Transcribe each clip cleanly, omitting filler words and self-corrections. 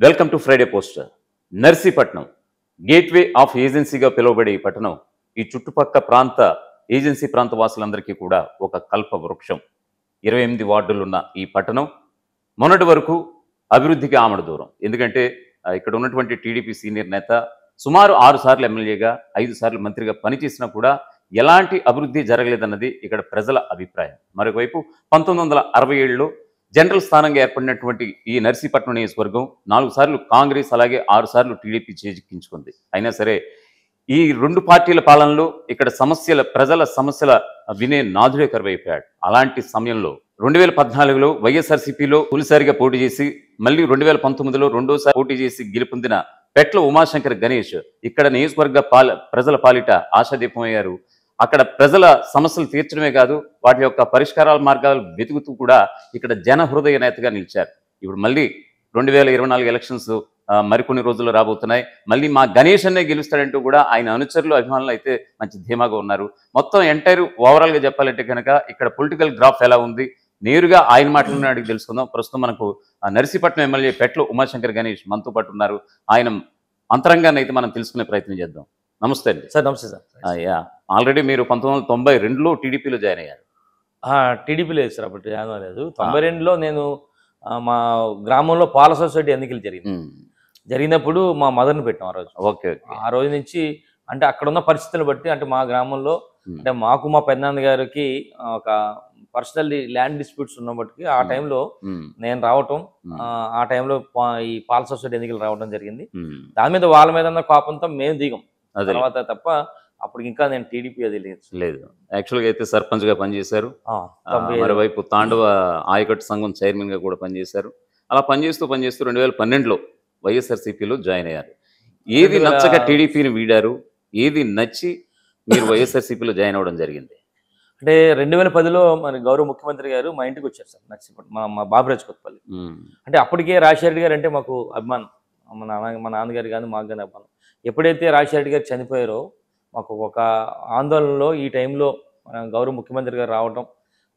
Welcome to Friday poster. Narsipatnam gateway of ఏజెన్సీగా పిలువబడే ఈ పట్టణం ఈ చుట్టుపక్క ప్రాంత ఏజెన్సీ ప్రాంత వాసులందరికీ కూడా ఒక కల్ప వృక్షం. 28 వార్డులున్న ఈ పట్టణం మొన్నటి వరకు అభివృద్ధికి ఆమడ దూరం. ఎందుకంటే ఇక్కడ ఉన్నటువంటి టీడీపీ సీనియర్ నేత సుమారు 6 సార్లు ఎమ్మెల్యేగా 5 సార్లు మంత్రిగా పనిచేసినా కూడా ఎలాంటి అభివృద్ధి జరగలేదన్నది ఇక్కడ ప్రజల అభిప్రాయం. మరొకవైపు 1967లో జనరల్ స్థానంగా ఏర్పడినటువంటి ఈ నర్సీపట్నం నియోజకవర్గం 4 సార్లు కాంగ్రెస్ అలాగే 6 సార్లు టీడీపీ చేజిక్కించుకుంది. అయినా సరే ఈ 2 పార్టీల పాలనలో ఇక్కడ ప్రజల సమస్యల వినే నాథుడే కరువైపోయాడు. అలాంటి సమయంలో 2014లో వైఎస్ఆర్సీపీలో తొలిసారిగా పోటీ చేసి మళ్ళీ 2019లో రెండోసారి పోటీ చేసి గెలుపొందిన పెట్ల ఉమాశంకర్ గణేష్ ఇక్కడ నియోజకవర్గ ప్రజల పాలిట ఆశాదీపం అయ్యారు. అక్కడ ప్రజల సమస్యలు తీర్చడమే కాదు వాటి యొక్క పరిష్కారాల మార్గాలు వెతుకుతూ కూడా ఇక్కడ జన హృదయ నేతగా నిలిచారు. ఇప్పుడు మళ్ళీ 2024 ఎలక్షన్స్ మరికొన్ని రోజుల్లో రాబోతున్నాయి. మళ్ళీ మా గణేష్ అన్నే గెలుస్తాడంటూ కూడా ఆయన అనుచరులు అభిమానులు అయితే మంచి ధీమాగా ఉన్నారు. మొత్తం ఎంటైర్ ఓవరాల్గా చెప్పాలంటే కనుక ఇక్కడ పొలిటికల్ గ్రాఫ్ ఎలా ఉంది నేరుగా ఆయన మాటలను అడిగి తెలుసుకుందాం. ప్రస్తుతం మనకు నర్సీపట్నం ఎమ్మెల్యే పెట్ల ఉమాశంకర్ గణేష్ మనతో పాటు ఉన్నారు. ఆయన అంతరంగాన్ని అయితే మనం తెలుసుకునే ప్రయత్నం చేద్దాం. నమస్తే అండి. సార్ నమస్తే సార్. ఆల్రెడీ మీరు 1992లో టీడీపీలో జాయిన్ అయ్యారు. టీడీపీలో లేదు సార్, అప్పుడు జాయిన్ అవ్వలేదు. 92లో నేను మా గ్రామంలో పాల సొసైటీ ఎన్నికలు జరిగినప్పుడు మా మదర్ని పెట్టాం ఆ రోజు. ఓకే. ఆ రోజు నుంచి అంటే అక్కడ ఉన్న పరిస్థితులను బట్టి అంటే మా గ్రామంలో అంటే మాకు మా పెద్దనాన్న గారికి ఒక పర్సనల్ ల్యాండ్ డిస్ప్యూట్స్ ఉన్న బట్టి ఆ టైంలో నేను రావటం, ఆ టైంలో ఈ పాల సొసైటీ ఎన్నికలు రావడం జరిగింది. దాని మీద వాళ్ళ మీద ఉన్న కోపంతో మేము దిగం తర్వాత తప్ప అప్పుడు ఇంకా నేను టీడీపీ అది లేదు. యాక్చువల్గా అయితే సర్పంచ్ గా పనిచేశారు. మరోవైపు తాండవ ఆయకట్టు సంఘం చైర్మన్ గా కూడా పనిచేశారు. అలా పనిచేస్తూ 2012లో వైఎస్ఆర్సీపీలో జాయిన్ అయ్యారు. ఏది నచ్చక టీడీపీని వీడారు, ఏది నచ్చి మీరు వైఎస్ఆర్సీపీలో జాయిన్ అవ్వడం జరిగింది? అంటే 2010లో మన గౌరవ ముఖ్యమంత్రి గారు మా ఇంటికి వచ్చారు సార్, నర్సీపట్నం మా బాబురాజ్ కొత్తపల్లి. అంటే అప్పటికే రాజశేఖర రెడ్డి గారు అంటే మాకు అభిమానం, మా నాన్నగారు కానీ మాకు కానీ అభిమానం. ఎప్పుడైతే రాజశేఖర రెడ్డి గారు చనిపోయారో మాకు ఒక ఆందోళనలో ఈ టైంలో మన గౌరవ ముఖ్యమంత్రి గారు రావడం,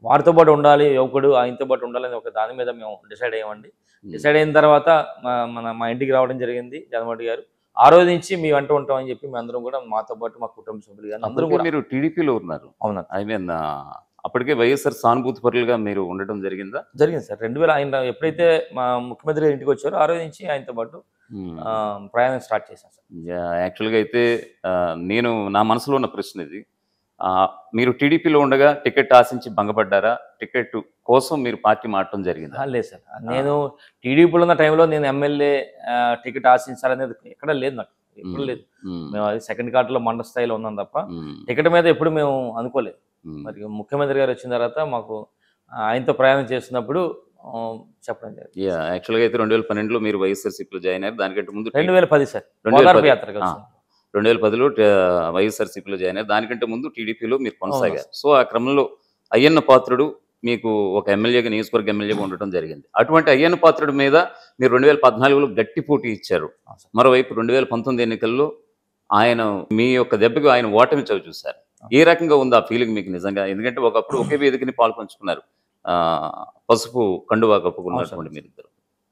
వారితో పాటు ఉండాలి యువకుడు ఆయనతో పాటు ఉండాలని ఒక దాని మీద మేము డిసైడ్ అయ్యామండి. డిసైడ్ అయిన తర్వాత మా ఇంటికి రావడం జరిగింది జగన్మోహన్ గారు. ఆ రోజు నుంచి మీ వెంట ఉంటామని చెప్పి మేము అందరం కూడా మాతో పాటు మా కుటుంబ సభ్యులు కానీ అందరూ కూడా. మీరు టీడీపీలో ఉన్నారు? అవునా? ఐ మీన్ అప్పటికే వైఎస్ఆర్ సానుభూతి పరులుగా మీరు ఉండటం జరిగిందా? జరిగింది సార్. 2000 ఆయన ఎప్పుడైతే మా ముఖ్యమంత్రి గారు ఇంటికి వచ్చారో ఆ రోజు నుంచి ఆయనతో పాటు ప్రయాణం స్టార్ట్ చేశాను సార్. యాక్చువల్గా అయితే నేను నా మనసులో ఉన్న ప్రశ్న ఇది, మీరు టీడీపీలో ఉండగా టికెట్ ఆశించి భంగపడ్డారా? టికెట్ కోసం మీరు పార్టీ మారటం జరిగిందా? లేదు సార్, నేను టీడీపీలో ఉన్న టైంలో నేను ఎమ్మెల్యే టికెట్ ఆశించాలనేది ఎక్కడ లేదు, నాకు ఎప్పుడు లేదు. మేము అది సెకండ్ కార్డులో మండల స్థాయిలో ఉన్నాం తప్ప టికెట్ మీద ఎప్పుడు మేము అనుకోలేదు. మరి ముఖ్యమంత్రి గారు వచ్చిన తర్వాత మాకు ఆయనతో ప్రయాణం చేస్తున్నప్పుడు చెప్పడం జరిగింది. యాక్చువల్గా అయితే 2012లో మీరు వైఎస్ఆర్సీపీలో జాయిన్ అయ్యారు. దానికంటే ముందు 2010 సార్ 2010లో వైఎస్ఆర్సీపీలో జాయిన్ అయ్యారు. దానికంటే ముందు టీడీపీలో మీరు కొనసాగారు. సో ఆ క్రమంలో అయ్యన్న పాత్రుడు మీకు ఒక ఎమ్మెల్యేగా నియోజకవర్గ ఎమ్మెల్యేగా ఉండటం జరిగింది. అటువంటి అయ్యన్న పాత్రుడి మీద మీరు 2014లో గట్టి పోటీ ఇచ్చారు. మరోవైపు 2019 ఎన్నికల్లో ఆయన మీ యొక్క దెబ్బకు ఆయన ఓటమి చవి చూశారు. ఏ రకంగా ఉంది ఆ ఫీలింగ్ మీకు నిజంగా? ఎందుకంటే ఒకప్పుడు ఒకే వేదికని పాల్పంచుకున్నారు, పసుపు కండువా కప్పుకున్నటువంటి మీరిద్దరు.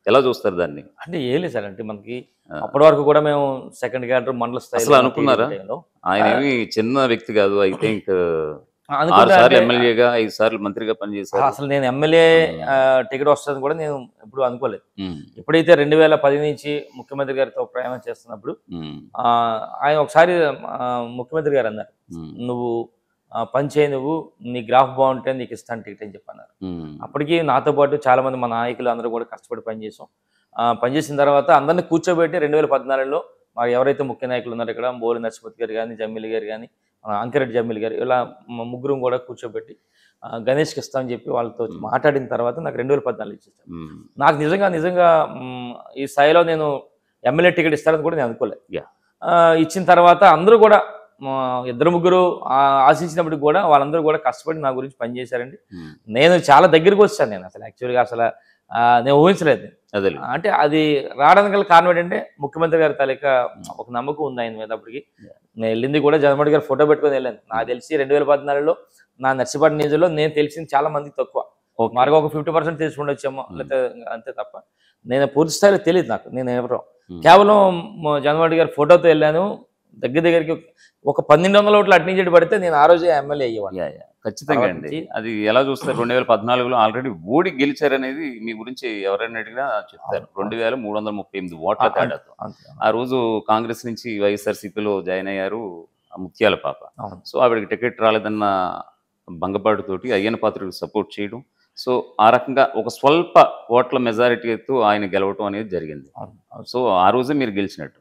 ఎలా చూస్తారు దాన్ని? అంటే ఏం లేదు సార్, అంటే మనకి అప్పటి వరకు కూడా మేము సెకండ్ క్యాడర్ మండల స్థాయిలో అనుకున్నారా? ఆయన ఏమి చిన్న వ్యక్తి కాదు. ఐ థింక్ 6 సార్లు ఎమ్మెల్యేగా 5 సార్లు మంత్రిగా పనిచేశారు. అసలు నేను ఎమ్మెల్యే టికెట్ వస్తుంది కూడా నేను ఎప్పుడు అనుకోలేదు. ఎప్పుడైతే 2010 నుంచి ముఖ్యమంత్రి గారితో ప్రయాణం చేస్తున్నప్పుడు ఆయన ఒకసారి ముఖ్యమంత్రి గారు అన్నారు, నువ్వు పని చేయి, నువ్వు నీ గ్రాఫ్ బాగుంటే నీకు ఇస్తాను టికెట్ అని చెప్పన్నారు. అప్పటికి నాతో పాటు చాలా మంది మా నాయకులు అందరూ కూడా కష్టపడి పనిచేసాం. పనిచేసిన తర్వాత అందరినీ కూర్చోబెట్టి 2014లో మాకు ఎవరైతే ముఖ్య నాయకులు ఉన్నారో ఇక్కడ బోలి నరసింహతి గారు కానీ, జమ్మిలి గారు కానీ, అంకిరెడ్డి జమ్మిలి గారు, ఇలా ముగ్గురు కూడా కూర్చోబెట్టి గణేష్కి ఇస్తామని చెప్పి వాళ్ళతో మాట్లాడిన తర్వాత నాకు 2014 ఇచ్చేసాను. నాకు నిజంగా ఈ స్థాయిలో నేను ఎమ్మెల్యే టికెట్ ఇస్తారని కూడా నేను అనుకోలేదు. ఇచ్చిన తర్వాత అందరూ కూడా 2-3 ఆశించినప్పటికి కూడా వాళ్ళందరూ కూడా కష్టపడి నా గురించి పనిచేశారండి. నేను చాలా దగ్గరికి వచ్చాను. నేను అసలు యాక్చువల్గా నేను ఊహించలేదు. అంటే అది రావడానికి గల కారణం ఏంటంటే ముఖ్యమంత్రి గారి తాలూకా ఒక నమ్మకం ఉంది ఆయన మీద. అప్పటికి నేను వెళ్ళింది కూడా జగన్మోహన్ గారు ఫోటో పెట్టుకొని వెళ్ళాను. నాకు తెలిసి 2014లో నా నర్సీపట్నం నియోజకవర్గంలో నేను తెలిసింది చాలా మందికి తక్కువ, మరొక ఒక 50% తెలుసుకుంటూ వచ్చామో లేకపోతే అంతే తప్ప నేను పూర్తి స్థాయిలో తెలియదు నాకు, నేను ఎవరో కేవలం జగన్మోహన్ రెడ్డి గారి ఫోటోతో వెళ్ళాను. దగ్గరికి ఒక 1200 ఓట్లు అటు నుంచి ఇటు పడితే నేను ఆ రోజే ఎమ్మెల్యే అయ్యేవాడిని. ఖచ్చితంగా అండి. అది ఎలా చూస్తారు, 2014లో ఆల్రెడీ ఓడి గెలిచారనేది మీ గురించి ఎవరైనా అడిగినా చెప్తారు. 2338 ఓట్ల తేడాతో ఆ రోజు కాంగ్రెస్ నుంచి వైఎస్ఆర్సీపీలో జాయిన్ అయ్యారు ముత్యాల పాప. సో ఆవిడకి టికెట్ రాలేదన్న భంగపాటుతోటి అయ్యన్న పాత్రుడికి సపోర్ట్ చేయడం, సో ఆ రకంగా ఒక స్వల్ప ఓట్ల మెజారిటీతో ఆయన గెలవటం అనేది జరిగింది. సో ఆ రోజే మీరు గెలిచినట్టు.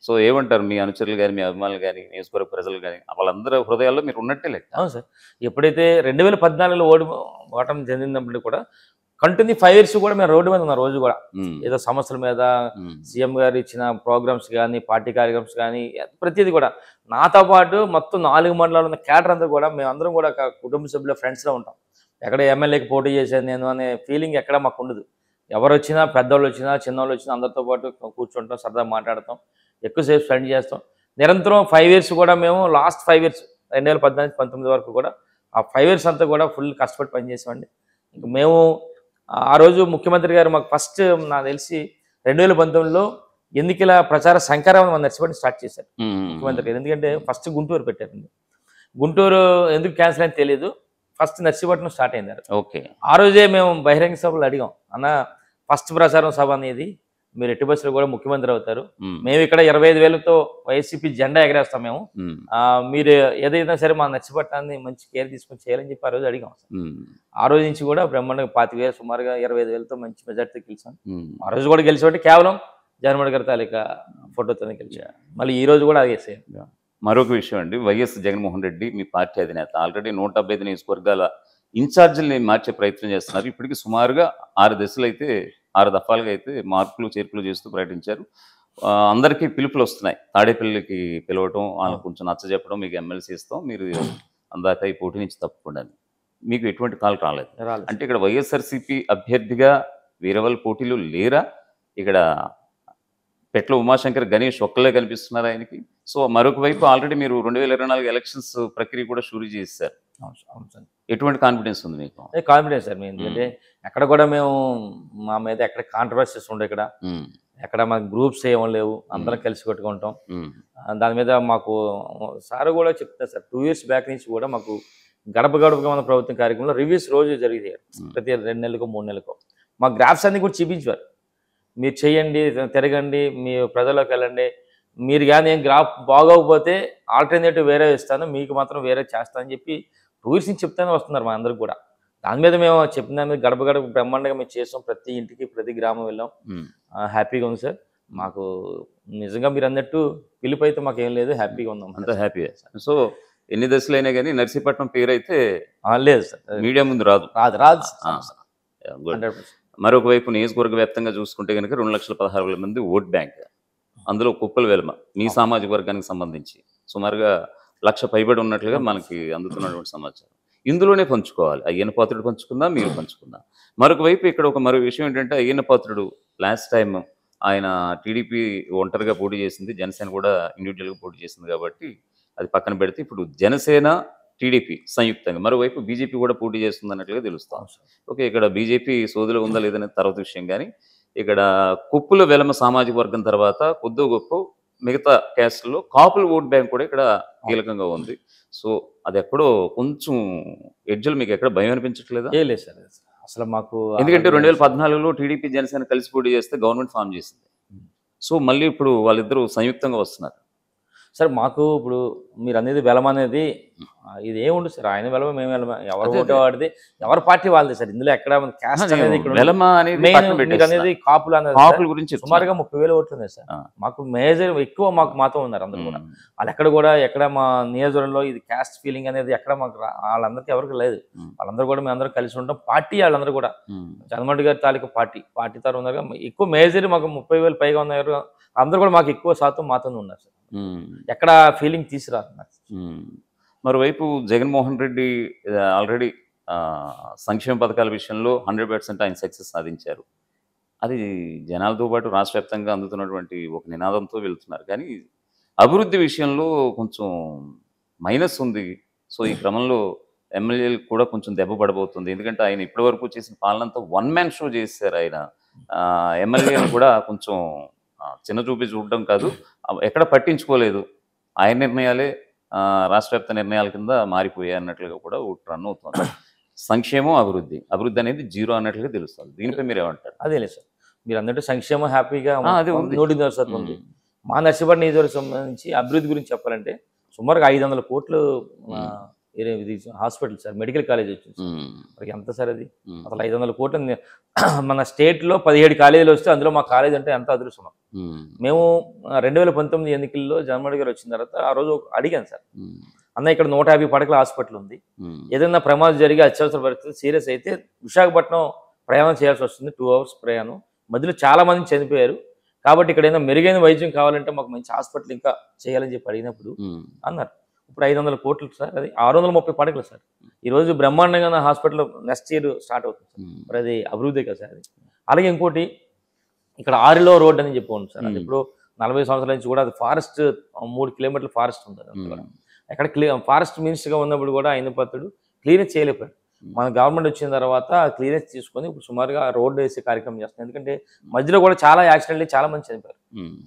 సో ఏమంటారు మీ అనుచరులు కానీ, మీ అభిమానులు కానీ, నియోజకవర్గ ప్రజలు కానీ, వాళ్ళందరూ హృదయాల్లో మీరు ఉన్నట్టే లెక్క. అవును సార్. ఎప్పుడైతే 2014లో ఓటమి చెందినప్పుడు కూడా కంటిన్యూ 5 years కూడా మేము రోడ్డు మీద ఉన్న రోజు కూడా ఏదో సమస్యల మీద సీఎం గారు ఇచ్చిన ప్రోగ్రామ్స్ కానీ, పార్టీ కార్యక్రమ్స్ కానీ, ప్రతిదీ కూడా నాతో పాటు మొత్తం 4 మండలాలు ఉన్న క్యాడర్ అంతా కూడా మేమందరం కూడా కుటుంబ సభ్యుల ఫ్రెండ్స్లో ఉంటాం. ఎక్కడ ఎమ్మెల్యేకి పోటీ చేశాను నేను అనే ఫీలింగ్ ఎక్కడ మాకు ఉండదు. ఎవరు వచ్చినా, పెద్దవాళ్ళు వచ్చినా, చిన్నవాళ్ళు వచ్చినా అందరితో పాటు కూర్చుంటాం, సరదాగా మాట్లాడతాం, ఎక్కువసేపు స్పెండ్ చేస్తాం. నిరంతరం 5 years కూడా మేము లాస్ట్ 5 years 2014-19 వరకు కూడా ఆ 5 years అంతా కూడా ఫుల్ కష్టపడి పనిచేసామండి. ఇంక మేము ఆ రోజు ముఖ్యమంత్రి గారు మాకు ఫస్ట్ నాకు తెలిసి 2019లో ఎన్నికల ప్రచార సంకారం మన నర్సిపట్నం స్టార్ట్ చేశారు ముఖ్యమంత్రి గారు. ఎందుకంటే ఫస్ట్ గుంటూరు పెట్టారండి. గుంటూరు ఎందుకు క్యాన్సిల్ అని తెలియదు, ఫస్ట్ నర్సీపట్నం స్టార్ట్ అయింది. ఓకే. ఆ రోజే మేము బహిరంగ సభలు అడిగాం, అన్న ఫస్ట్ ప్రచారం సభ అనేది మీరు ఎట్టి బస్సులో కూడా ముఖ్యమంత్రి అవుతారు, మేము ఇక్కడ 25,000తో వైసీపీ జెండా ఎగరేస్తాం, మేము మీరు ఏదైనా సరే మా నర్సీపట్నాన్ని మంచి కేర్ తీసుకొని చేయాలని చెప్పి ఆ రోజు అడిగాం. ఆ రోజు నుంచి కూడా బ్రహ్మాండంగా 25,000 సుమారుగా 25,000తో మంచి మెజార్టీతో గెలిచాం. ఆ రోజు కూడా గెలిచామంటే కేవలం జగన్మోహన్ గారి తాలూకా ఫోటోతోనే గెలిచారు. మళ్ళీ ఈ రోజు కూడా అదే సేమ్. మరొక విషయం అండి, వైఎస్ జగన్మోహన్ రెడ్డి మీ పార్టీ అధినేత ఆల్రెడీ 175 నియోజకవర్గాల ఇన్ఛార్జీలని మార్చే ప్రయత్నం చేస్తున్నారు. ఇప్పటికి సుమారుగా 6 దఫాలుగా అయితే మార్పులు చేర్పులు చేస్తూ ప్రకటించారు. అందరికీ పిలుపులు వస్తున్నాయి, తాడేపల్లికి పిలవటం, వాళ్ళని కొంచెం నచ్చజెప్పడం, మీకు ఎమ్మెల్సీ ఇస్తాం, మీరు అందాక ఈ పోటీ నుంచి తప్పకుండా. మీకు ఎటువంటి కాల్ రాలేదు అంటే ఇక్కడ వైఎస్ఆర్సీపీ అభ్యర్థిగా వేరే వాళ్ళ పోటీలు లేరా? ఇక్కడ పెట్ల ఉమాశంకర్, గణేష్ ఒక్కలే కనిపిస్తున్నారు ఆయనకి. సో మరొక వైపు ఆల్రెడీ మీరు 2024 ఎలక్షన్స్ ప్రక్రియ కూడా షురూ చేశారు. ఎటువంటి కాన్ఫిడెన్స్ ఉంది మీకు? కాన్ఫిడెన్స్ సార్ మేము, ఎందుకంటే ఎక్కడ కూడా మేము మా మీద ఎక్కడ కాంట్రవర్సీస్ ఉండే, ఇక్కడ ఎక్కడ మాకు గ్రూప్స్ ఏమో లేవు, అందరం కలిసి కొట్టుకుంటాం. దాని మీద మాకు సార్ కూడా చెప్తారు సార్, 2 years బ్యాక్ నుంచి కూడా మాకు గడప గడపగా మన ప్రభుత్వం కార్యక్రమంలో రివ్యూస్ రోజు జరిగేది. ప్రతి 2 నెలలకో 3 నెలలకో మా గ్రాఫ్స్ అన్ని కూడా చూపించేవారు. మీరు చేయండి, తిరగండి, మీ ప్రజల్లోకి వెళ్ళండి, మీరు కానీ ఏం గ్రాఫ్ బాగోకపోతే ఆల్టర్నేటివ్ వేరే ఇస్తాను, మీకు మాత్రం వేరే చేస్తానని చెప్పి 2 years నుంచి చెప్తానే వస్తున్నారు మా అందరికి కూడా. దాని మీద మేము చెప్పిన దాని మీద గడప గడప బ్రహ్మాండంగా మేము చేస్తాం, ప్రతి ఇంటికి ప్రతి గ్రామం వెళ్ళాం. హ్యాపీగా ఉంది సార్ మాకు, నిజంగా మీరు అన్నట్టు పిలుపు అయితే మాకు ఏం లేదు, హ్యాపీగా ఉన్నాం, అంత హ్యాపీగా. సో ఎన్ని దశలు అయినా కానీ నర్సీపట్నం పేరు అయితే లేదు సార్, మీడియా ముందు రాదు. మరొక వైపు నియోజకవర్గ వ్యాప్తంగా చూసుకుంటే కనుక 2,16,000 మంది ఓట్ బ్యాంక్, అందులో కుప్పల వెలమ మీ సామాజిక వర్గానికి సంబంధించి సుమారుగా 1,00,000 పైబడి ఉన్నట్లుగా మనకి అందుతున్నటువంటి సమాచారం. ఇందులోనే పంచుకోవాలి, అయ్యన్న పాత్రుడు పంచుకున్నా, మీరు పంచుకున్నా. మరొక వైపు ఇక్కడ మరో విషయం ఏంటంటే, అయ్యన్న పాత్రుడు లాస్ట్ టైం ఆయన టీడీపీ ఒంటరిగా పోటీ చేసింది, జనసేన కూడా ఇండివిజువల్గా పోటీ చేసింది కాబట్టి అది పక్కన పెడితే ఇప్పుడు జనసేన టీడీపీ సంయుక్తంగా, మరోవైపు బీజేపీ కూడా పోటీ చేస్తుంది అన్నట్లుగా తెలుస్తాం. ఓకే, ఇక్కడ బీజేపీ సోదులో ఉందా లేదనేది తర్వాత విషయం. కానీ ఇక్కడ కుప్పుల వెలమ సామాజిక వర్గం తర్వాత కొద్దో గొప్ప మిగతా క్యాస్ట్లో కాపుల ఓట్ బ్యాంక్ కూడా ఇక్కడ కీలకంగా ఉంది. సో అది ఎక్కడో కొంచెం ఎడ్జులు మీకు ఎక్కడ భయం అనిపించట్లేదా? లేదు సార్ అసలు మాకు, ఎందుకంటే 2014లో టీడీపీ జనసేన కలిసి పోటీ చేస్తే గవర్నమెంట్ ఫామ్ చేసింది. సో మళ్ళీ ఇప్పుడు వాళ్ళిద్దరూ సంయుక్తంగా వస్తున్నారు. సార్ మాకు ఇప్పుడు మీరు అనేది వెలమ అనేది ఇది ఏముండదు సార్, ఆయన వెలమ మేము వెలమ, ఎవరు ఓటు వాడిది ఎవరి పార్టీ వాళ్ళది సార్. ఇందులో ఎక్కడ క్యాస్ట్ అనేది అనేది కాపుల గురించి సుమారుగా 30,000 ఓట్లు ఉన్నాయి సార్. మాకు మేజర్ ఎక్కువ మాకు మాతో ఉన్నారు అందరూ కూడా. వాళ్ళు ఎక్కడ మా నియోజకవర్గంలో ఇది క్యాస్ట్ ఫీలింగ్ అనేది ఎక్కడ మాకు వాళ్ళందరికీ ఎవరికి లేదు. వాళ్ళందరూ కూడా మేము అందరూ కలిసి ఉంటాం. పార్టీ వాళ్ళందరూ కూడా జగన్మోహన్ గారి తాలూకు పార్టీ తరఫు ఉన్నారు. ఎక్కువ మేజర్ మాకు 30,000 పైగా ఉన్నారు. అందరూ కూడా మాకు ఎక్కువ శాతం మాతోనే ఉన్నారు సార్, ఎక్కడ ఫీలింగ్ తీసుకురారు. మరోవైపు జగన్మోహన్ రెడ్డి ఆల్రెడీ సంక్షేమ పథకాల విషయంలో 100% ఆయన సక్సెస్ సాధించారు. అది జనాలతో పాటు రాష్ట్ర వ్యాప్తంగా అందుతున్నటువంటి ఒక నినాదంతో వెళ్తున్నారు. కానీ అభివృద్ధి విషయంలో కొంచెం మైనస్ ఉంది. సో ఈ క్రమంలో ఎమ్మెల్యేలకు కూడా కొంచెం దెబ్బ పడబోతుంది. ఎందుకంటే ఆయన ఇప్పటివరకు చేసిన పాలనంతా 1 man షో చేశారు. ఆయన ఎమ్మెల్యేలు కూడా కొంచెం చిన్న చూపి చూడడం కాదు, ఎక్కడ పట్టించుకోలేదు, ఆయన నిర్ణయాలే రాష్ట్ర వ్యాప్త నిర్ణయాల కింద మారిపోయాయి అన్నట్లుగా కూడా రన్ అవుతుంది. సంక్షేమం అభివృద్ధి, అభివృద్ధి అనేది జీరో అన్నట్లుగా తెలుస్తుంది. దీనిపై మీరు ఏమంటారు? అదే లేదు సార్, మీరు అన్నట్టు సంక్షేమం హ్యాపీగా అది ఉంది. 100% ఉంది. మా నర్సీపట్నం నియోజకవర్గం సంబంధించి అభివృద్ధి గురించి చెప్పాలంటే సుమారుగా 500 కోట్లు హాస్పిటల్ సార్, మెడికల్ కాలేజ్ వచ్చింది. మరి ఎంత సార్ అది? అసలు 500 కోట్లు మన స్టేట్లో 17 కాలేజీలు వస్తే అందులో మా కాలేజ్ అంటే ఎంత అదృష్టం. మేము 2019 ఎన్నికల్లో జగన్మోహన్ గారు వచ్చిన తర్వాత ఆ రోజు అడిగాను సార్, అన్న ఇక్కడ 150 పడకల హాస్పిటల్ ఉంది, ఏదైనా ప్రమాదం జరిగి అత్యవసర పరిస్థితి సీరియస్ అయితే విశాఖపట్నం ప్రయాణం చేయాల్సి వస్తుంది, 2 hours ప్రయాణం, మధ్యలో చాలా మంది చనిపోయారు, కాబట్టి ఇక్కడ ఏదైనా మెరుగైన వైద్యం కావాలంటే మాకు మంచి హాస్పిటల్ ఇంకా చేయాలని చెప్పి అడిగినప్పుడు అన్నారు, ఇప్పుడు 500 కోట్లు సార్, అది 630 పడకలు సార్. ఈరోజు బ్రహ్మాండంగా హాస్పిటల్ నెక్స్ట్ ఇయర్ స్టార్ట్ అవుతుంది సార్. మరి అది అభివృద్ధి కదా సార్ అది. అలాగే ఇంకోటి ఇక్కడ ఆరిలో రోడ్ అని చెప్పి సార్, అది ఇప్పుడు 40 సంవత్సరాల నుంచి కూడా అది ఫారెస్ట్ 3 కిలోమీటర్ల ఫారెస్ట్ ఉంది. ఎక్కడ ఫారెస్ట్ మినిస్టర్గా ఉన్నప్పుడు కూడా ఆయన పత్రుడు క్లీనెస్ చేయలేకపోయాడు. మన గవర్నమెంట్ వచ్చిన తర్వాత క్లీనెస్ తీసుకొని ఇప్పుడు సుమారుగా రోడ్డు వేసే కార్యక్రమం చేస్తున్నాం. ఎందుకంటే మధ్యలో కూడా చాలా యాక్సిడెంట్లు చాలా మంది చనిపోయారు.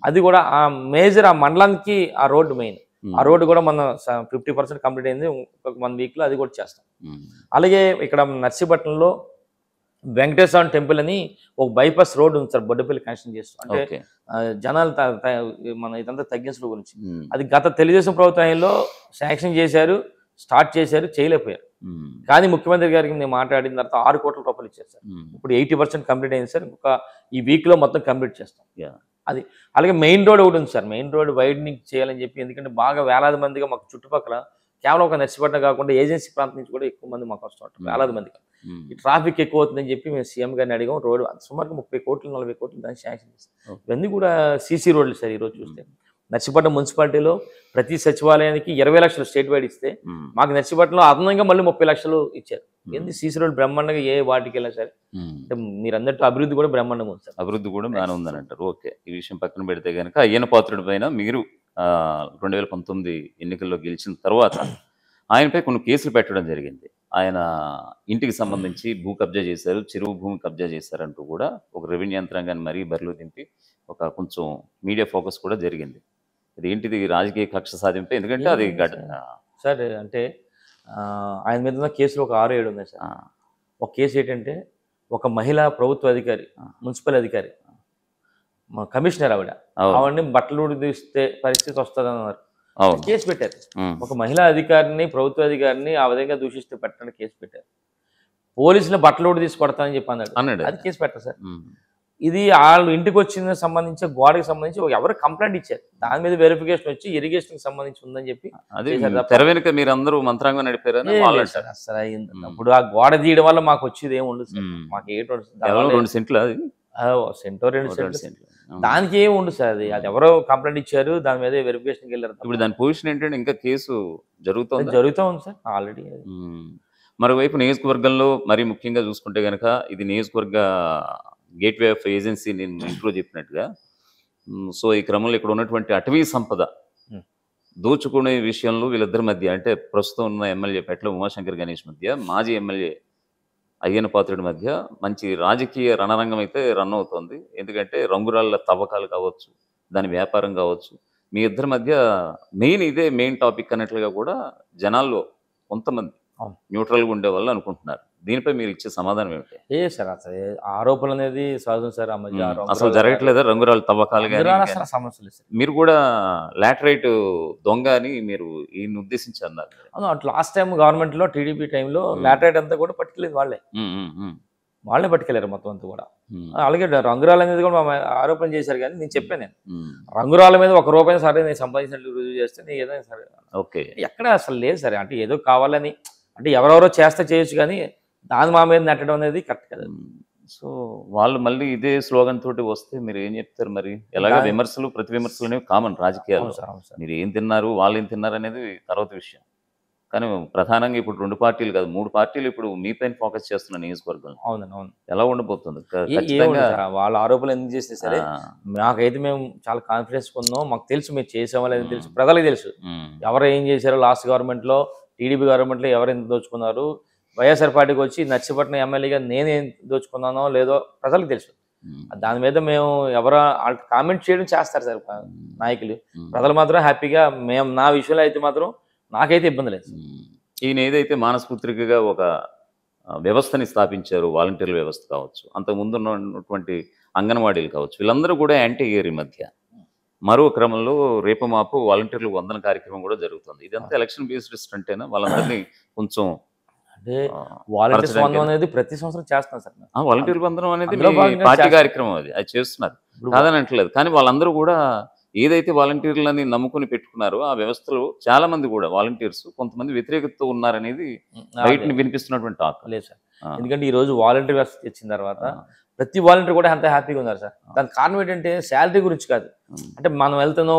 అది కూడా ఆ మేజర్ ఆ మండలానికి ఆ రోడ్డు మెయిన్, ఆ రోడ్డు కూడా మన 50% కంప్లీట్ అయింది, ఒక 1 వీక్లో అది కూడా చేస్తాం. అలాగే ఇక్కడ నర్సీపట్నంలో వెంకటేశ్వర టెంపుల్ అని ఒక బైపాస్ రోడ్ ఉంది సార్, బొడ్డపల్లి కన్స్ట్రక్షన్ చేస్తాం. అంటే జనాలు మన ఇదంతా తగ్గించడం గురించి అది గత తెలుగుదేశం ప్రభుత్వంలో శాంక్షన్ చేశారు, స్టార్ట్ చేశారు, చేయలేకపోయారు. కానీ ముఖ్యమంత్రి గారికి నేను మాట్లాడిన తర్వాత 6 కోట్ల రూపాయలు ఇచ్చారు సార్. ఇప్పుడు 80% కంప్లీట్ అయింది సార్, ఇంకొక ఈ వీక్లో మొత్తం కంప్లీట్ చేస్తాం అది. అలాగే మెయిన్ రోడ్ ఒకటి ఉంది సార్, మెయిన్ రోడ్ వైడనింగ్ చేయాలని చెప్పి, ఎందుకంటే బాగా వేలాది మందిగా మాకు చుట్టుపక్కల కేవలం ఒక నర్సీపట్నం కాకుండా ఏజెన్సీ ప్రాంతం నుంచి కూడా ఎక్కువ మంది మాకు వస్తుంటారు, వేలాది మందికి. ఈ ట్రాఫిక్ ఎక్కువ అవుతుందని చెప్పి మేము సీఎం గారిని అడిగాం. రోడ్ సుమారుగా 30 కోట్లు 40 కోట్లు దాన్ని శాంక్షన్ చేస్తాం. ఇవన్నీ కూడా సీసీ రోడ్లు సార్. ఈరోజు చూస్తే నర్సీపట్నం మున్సిపాలిటీలో ప్రతి సచివాలయానికి 20 లక్షలు స్టేట్ వైడ్ ఇస్తే మాకు నర్సీపట్నంలో అదనంగా మళ్ళీ 30 లక్షలు ఇచ్చారు. ఏంది సీసీ రోడ్ బ్రహ్మాండంగా ఏ వాటికి వెళ్ళినా సరే. అంటే మీరు అందరితో అభివృద్ధి కూడా బ్రహ్మాండంగా ఉంది సార్. అభివృద్ధి కూడా బాగానే ఉందని అంటారు. ఓకే, ఈ విషయం పక్కన పెడితే కనుక అయ్యన్న పాత్రుడి పైన మీరు 2019 ఎన్నికల్లో గెలిచిన తర్వాత ఆయనపై కొన్ని కేసులు పెట్టడం జరిగింది. ఆయన ఇంటికి సంబంధించి భూ కబ్జా చేశారు, చెరువు భూమి కబ్జా చేశారంటూ కూడా ఒక రెవెన్యూ యంత్రాంగాన్ని మరీ బరిలో దింపి ఒక కొంచెం మీడియా ఫోకస్ కూడా జరిగింది. ఇది ఏంటిది రాజకీయ కక్ష సాధింపే? ఎందుకంటే అది సార్ అంటే ఆయన మీద ఉన్న కేసులు ఒక 6-7 ఉన్నాయి సార్. ఒక కేసు ఏంటంటే ఒక మహిళా ప్రభుత్వ అధికారి, మున్సిపల్ అధికారి, కమిషనర్ ఆవిడని బట్టలు ఉడిస్తే పరిస్థితి వస్తుంది అన్నారు, కేసు పెట్టారు. ఒక మహిళా అధికారిని, ప్రభుత్వ అధికారిని ఆ విధంగా దూషిస్తే పెట్టడానికి కేసు పెట్టారు. పోలీసులు బట్టలు తీసి కొడతానని చెప్పి అన్నాడు, అది కేసు పెట్టారు సార్. ఇది వాళ్ళు ఇంటికి వచ్చిన సంబంధించి గోడకి సంబంధించి ఎవరు కంప్లైంట్ ఇచ్చారు, దాని మీద వెరిఫికేషన్ వచ్చి ఇరిగేషన్ సంబంధించి ఉందని చెప్పి తెర వెనుక మీరు అందరూ మంత్రాంగం నడిపారని అసలు ఇప్పుడు ఆ గోడ తీయడం వల్ల మాకు వచ్చేది ఏమి ఉండదు సార్. మాకు 2 సెంట్లు, అది సెంటో 2 సెంట్లు, దానికి ఏమి ఉండదు సార్. అది ఎవరో కంప్లైంట్ ఇచ్చారు, దాని మీద వెరిఫికేషన్కి వెళ్ళారు. ఇప్పుడు దాని పొజిషన్ ఏంటంటే ఇంకా కేసు జరుగుతూ ఉంది సార్ ఆల్రెడీ. మరోవైపు నియోజకవర్గంలో మరి ముఖ్యంగా చూసుకుంటే కనుక ఇది నియోజకవర్గ గేట్వే ఆఫ్ ఏజెన్సీ, నేను ఇంట్లో చెప్పినట్టుగా. సో ఈ క్రమంలో ఇక్కడ ఉన్నటువంటి అటవీ సంపద దోచుకునే విషయంలో వీళ్ళిద్దరి మధ్య, అంటే ప్రస్తుతం ఉన్న ఎమ్మెల్యే పెట్ల ఉమాశంకర్ గణేష్ మధ్య, మాజీ ఎమ్మెల్యే అయ్యన్న పాత్రుడి మధ్య మంచి రాజకీయ రణరంగం అయితే రన్ అవుతుంది. ఎందుకంటే రంగురాళ్ళ తవ్వకాలు కావచ్చు, దాని వ్యాపారం కావచ్చు, మీ ఇద్దరి మధ్య ఇదే మెయిన్ టాపిక్ అన్నట్లుగా కూడా జనాల్లో కొంతమంది న్యూట్రల్గా ఉండే వాళ్ళు అనుకుంటున్నారు. దీనిపై మీరు ఇచ్చే సమాధానం ఏమిటి? సార్ అసలు ఆరోపణలు అనేది సహజం సార్. ఆ మధ్య అసలు జరగట్లేదా రంగురాళ్ళ తవ్వకాలు? సమస్య లేదు సార్. మీరు కూడా లాటరైట్ దొంగ అని మీరు ఈయన ఉద్దేశించి అన్నారు. అట్లా లాస్ట్ టైం గవర్నమెంట్ లో టీడీపీ టైంలో లాటరైట్ అంతా కూడా పట్టుకెళ్ళేది వాళ్ళే పట్టుకెళ్ళారు మొత్తం అంతా కూడా. అలాగే రంగురాళ్ళ అనేది కూడా ఆరోపణ చేశారు. కానీ నేను చెప్పాను, నేను రంగురాళ్ళ మీద ₹1 సరే నేను సంపాదించినట్టు రుజువు చేస్తే నేను ఏదైనా సరే, ఓకే, ఎక్కడ అసలు లేదు సరే. అంటే ఏదో కావాలని, అంటే ఎవరెవరో చేస్తే చేయొచ్చు, కానీ దాని మా మీద నెట్టడం అనేది కరెక్ట్ కదా. సో వాళ్ళు మళ్ళీ ఇదే స్లోగన్ తోటి వస్తే మీరు ఏం చెప్తారు మరి? ఎలాగ విమర్శలు ప్రతి విమర్శలు అనేవి కామన్ రాజకీయాలు. మీరు ఏం తిన్నారు, వాళ్ళు ఏం తిన్నారు అనేది తర్వాత విషయం. కానీ ప్రధానంగా ఇప్పుడు 2 పార్టీలు కాదు, 3 పార్టీలు ఇప్పుడు మీ పైన ఫోకస్ చేస్తున్న నియోజకవర్గం. అవును, ఎలా ఉండబోతుంది? వాళ్ళ ఆరోపణలు ఎందుకు చేస్తే సరే, మాకైతే మేము చాలా కాన్ఫిడెన్స్ పొందాం. మాకు తెలుసు మీరు చేసేవాళ్ళు అనేది తెలుసు, ప్రజలకు తెలుసు ఎవరు ఏం చేశారో. లాస్ట్ గవర్నమెంట్ లో, టీడీపీ గవర్నమెంట్ లో ఎవరు ఎంత దోచుకున్నారు, వైఎస్ఆర్ పార్టీకి వచ్చి నర్సీపట్నం ఎమ్మెల్యేగా నేనేం దోచుకున్నానో లేదో ప్రజలకు తెలుసు. దాని మీద మేము ఎవరో కామెంట్ చేయడం చేస్తారు సార్ నాయకులు, ప్రజలు మాత్రం హ్యాపీగా, నా విషయంలో అయితే మాత్రం నాకైతే ఇబ్బంది లేదు. ఈయన ఏదైతే మానస్పుత్రికగా ఒక వ్యవస్థని స్థాపించారు, వాలంటీర్ల వ్యవస్థ కావచ్చు, అంతకుముందు ఉన్నటువంటి అంగన్వాడీలు కావచ్చు, వీళ్ళందరూ కూడా యాంటీ అయ్యారు ఈ మధ్య. మరో క్రమంలో రేపు మాపు వాలంటీర్లు వందన కార్యక్రమం కూడా జరుగుతుంది. ఇదంతా ఎలక్షన్ బేస్డ్ స్టంటేనా? వాళ్ళందరినీ కొంచెం అంటే వాలంటీర్స్ వందనం అనేది ప్రతి సంవత్సరం చేస్తున్నాం సార్. వాలంటీర్ వందనం అనేది పార్టీ కార్యక్రమం, అది చేస్తున్నారు కాదని అంటలేదు. కానీ వాళ్ళందరూ కూడా ఏదైతే వాలంటీర్లని నమ్ముకుని పెట్టుకున్నారో ఆ వ్యవస్థలో చాలా మంది కూడా వాలంటీర్స్ కొంతమంది వ్యతిరేకతతో ఉన్నారనేది బయట వినిపిస్తున్నటువంటి టాక్. లేదు సార్, ఎందుకంటే ఈ రోజు వాలంటీర్ వ్యవస్థ తెచ్చిన తర్వాత ప్రతి వాలంటీర్ కూడా అంత హ్యాపీగా ఉన్నారు సార్. దానికి కారణం ఏంటంటే శాలరీ గురించి కాదు, అంటే మనం వెళ్తున్నాం,